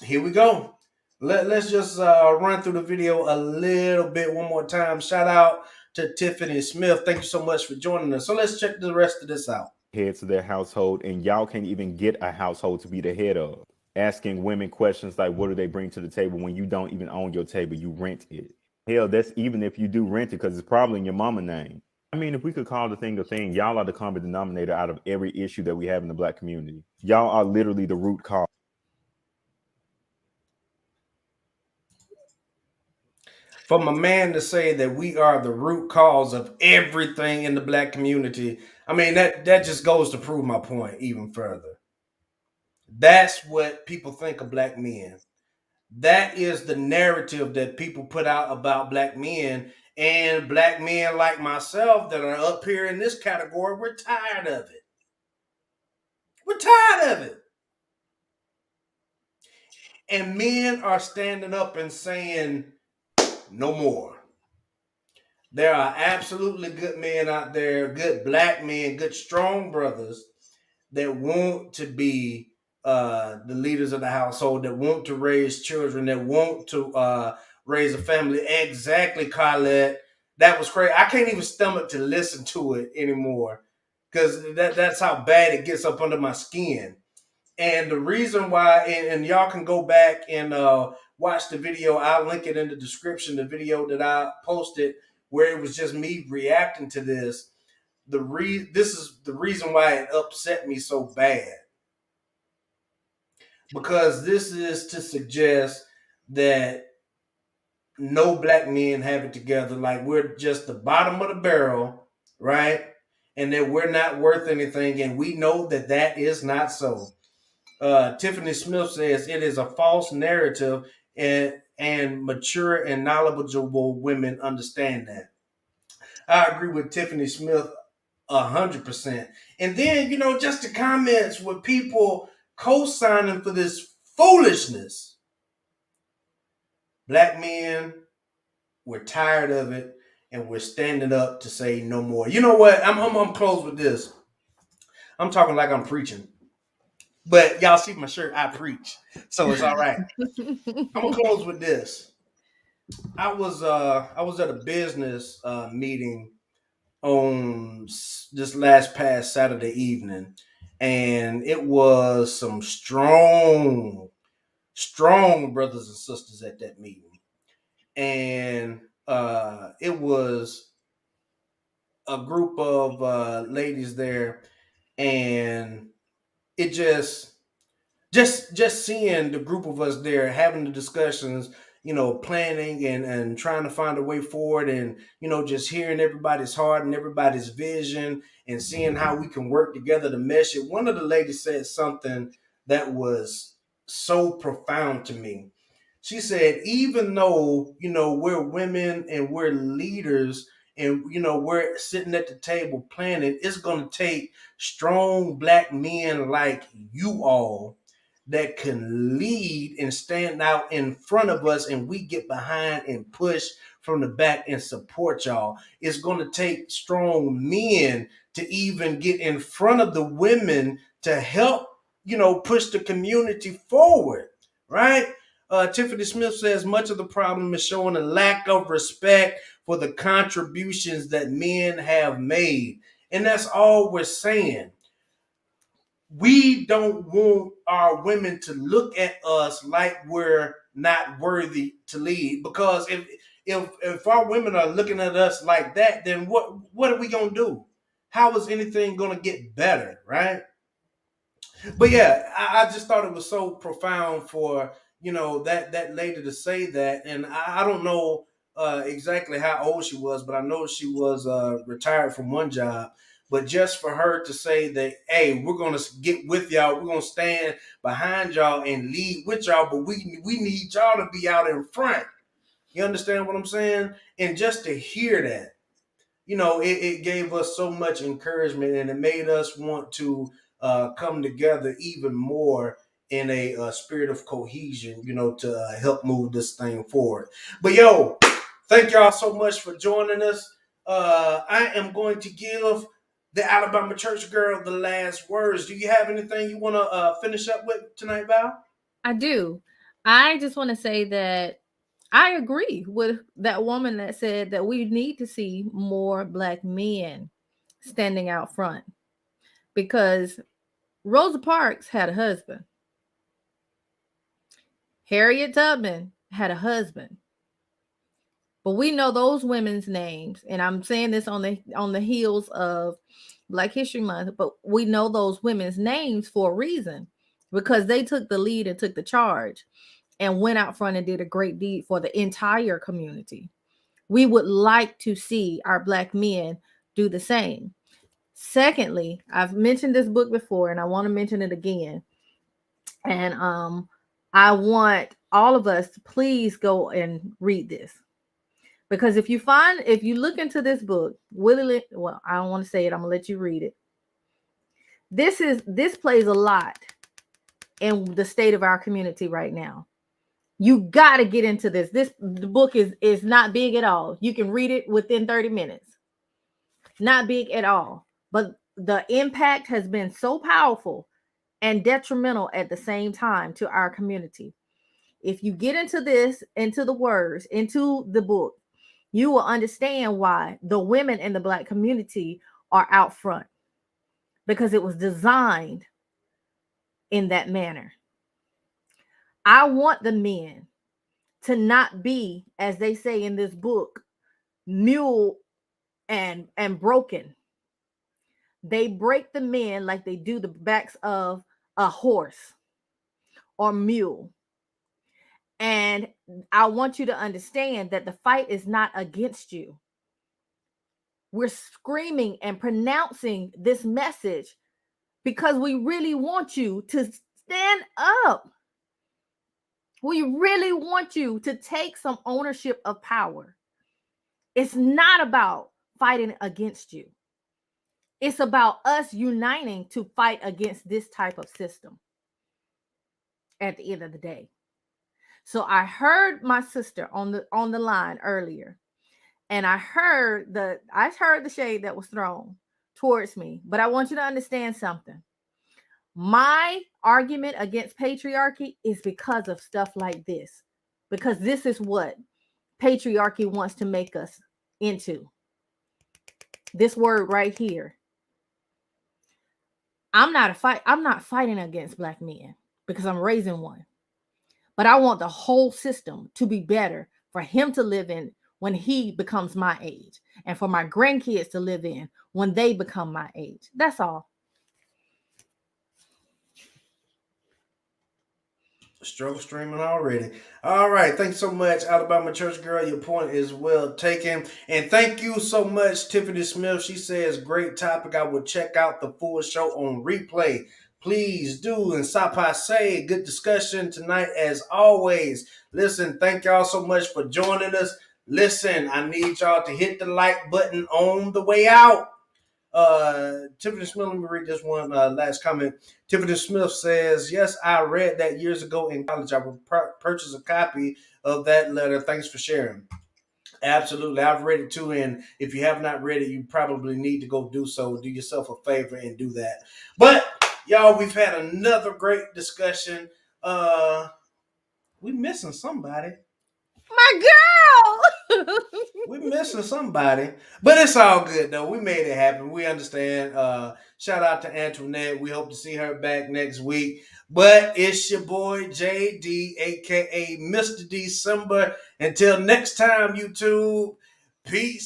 here we go. Let's just run through the video a little bit one more time. Shout out to Tiffany Smith. Thank you so much for joining us. So let's check the rest of this out. Heads of their household, and y'all can't even get a household to be the head of. Asking women questions like, what do they bring to the table when you don't even own your table, you rent it. Hell, that's even if you do rent it, because it's probably in your mama name. I mean, if we could call the thing a thing, y'all are the common denominator out of every issue that we have in the Black community. Y'all are literally the root cause. From a man to say that we are the root cause of everything in the Black community, I mean, that just goes to prove my point even further. That's what people think of Black men. That is the narrative that people put out about Black men, and Black men like myself that are up here in this category. We're tired of it. We're tired of it. And men are standing up and saying, no more. There are absolutely good men out there, good Black men, good strong brothers that want to be the leaders of the household, that want to raise children, that want to raise a family. Exactly, Colette. That was crazy. I can't even stomach to listen to it anymore because that's how bad it gets up under my skin. And the reason why, and y'all can go back and watch the video. I'll link it in the description, the video that I posted where it was just me reacting to this. This is the reason why it upset me so bad. Because this is to suggest that no Black men have it together, like we're just the bottom of the barrel, right? And that we're not worth anything, and we know that that is not so. Tiffany Smith says it is a false narrative, and mature and knowledgeable women understand that. I agree with Tiffany Smith 100%. And then, just the comments with people co-signing for this foolishness. Black men, we're tired of it, and we're standing up to say no more. You know what? I'm close with this. I'm talking like I'm preaching. But y'all see my shirt, I preach. So it's all right. I'm gonna close with this. I was at a business meeting on this last past Saturday evening, and it was some strong strong brothers and sisters at that meeting, and it was a group of ladies there, and it just seeing the group of us there having the discussions, planning and trying to find a way forward, and just hearing everybody's heart and everybody's vision, and seeing how we can work together to mesh it. One of the ladies said something that was so profound to me. She said, even though we're women and we're leaders, and we're sitting at the table planning, it's going to take strong black men like you all that can lead and stand out in front of us, and we get behind and push from the back and support y'all. It's going to take strong men to even get in front of the women to help push the community forward, right? Tiffany Smith says much of the problem is showing a lack of respect for the contributions that men have made. And that's all we're saying. We don't want our women to look at us like we're not worthy to lead. Because if our women are looking at us like that, then what are we gonna do? How is anything gonna get better, right? But yeah, I just thought it was so profound for that lady to say that, and I don't know exactly how old she was, but I know she was retired from one job. But just for her to say that, hey, we're gonna get with y'all, we're gonna stand behind y'all and lead with y'all, but we need y'all to be out in front. You understand what I'm saying? And just to hear that, it gave us so much encouragement, and it made us want to come together even more in a spirit of cohesion, to help move this thing forward. But thank y'all so much for joining us. I am going to give the Alabama church girl the last words. Do you have anything you want to finish up with tonight, Val? I do. I just want to say that I agree with that woman that said that we need to see more black men standing out front, because Rosa Parks had a husband. Harriet Tubman had a husband. But we know those women's names, and I'm saying this on the heels of Black History Month, but we know those women's names for a reason, because they took the lead and took the charge and went out front and did a great deed for the entire community. We would like to see our black men do the same. Secondly, I've mentioned this book before and I want to mention it again. And I want all of us to please go and read this. Because if you look into this book, well, I don't want to say it, I'm gonna let you read it. This plays a lot in the state of our community right now. You got to get into this. The book is not big at all. You can read it within 30 minutes. Not big at all. But the impact has been so powerful and detrimental at the same time to our community. If you get into this, into the words, into the book, you will understand why the women in the Black community are out front, because it was designed in that manner. I want the men to not be, as they say in this book, mule and broken. They break the men like they do the backs of a horse or mule. And I want you to understand that the fight is not against you. We're screaming and pronouncing this message because we really want you to stand up. We really want you to take some ownership of power. It's not about fighting against you. It's about us uniting to fight against this type of system at the end of the day. So I heard my sister on the line earlier, and I heard the shade that was thrown towards me. But I want you to understand something. My argument against patriarchy is because of stuff like this, because this is what patriarchy wants to make us into. This word right here. I'm not fighting against Black men because I'm raising one. but I want the whole system to be better for him to live in when he becomes my age, and for my grandkids to live in when they become my age. That's all. Struggle streaming already. All right. Thanks so much, Alabama Church Girl. Your point is well taken. And thank you so much, Tiffany Smith. She says, great topic. I will check out the full show on replay. Please do. And Sapai say, good discussion tonight as always. Listen, thank y'all so much for joining us. Listen, I need y'all to hit the like button on the way out. Tiffany Smith, let me read this one last comment. Tiffany Smith says, yes, I read that years ago in college. I will purchase a copy of that letter. Thanks for sharing. Absolutely. I've read it too. And if you have not read it, you probably need to go do so. Do yourself a favor and do that. But y'all, we've had another great discussion. We missing somebody. My girl. We're missing somebody, but it's all good though. We made it happen. We understand. Shout out to Antoinette. We hope to see her back next week. But it's your boy JD, aka Mr. December. Until next time, YouTube. Peace.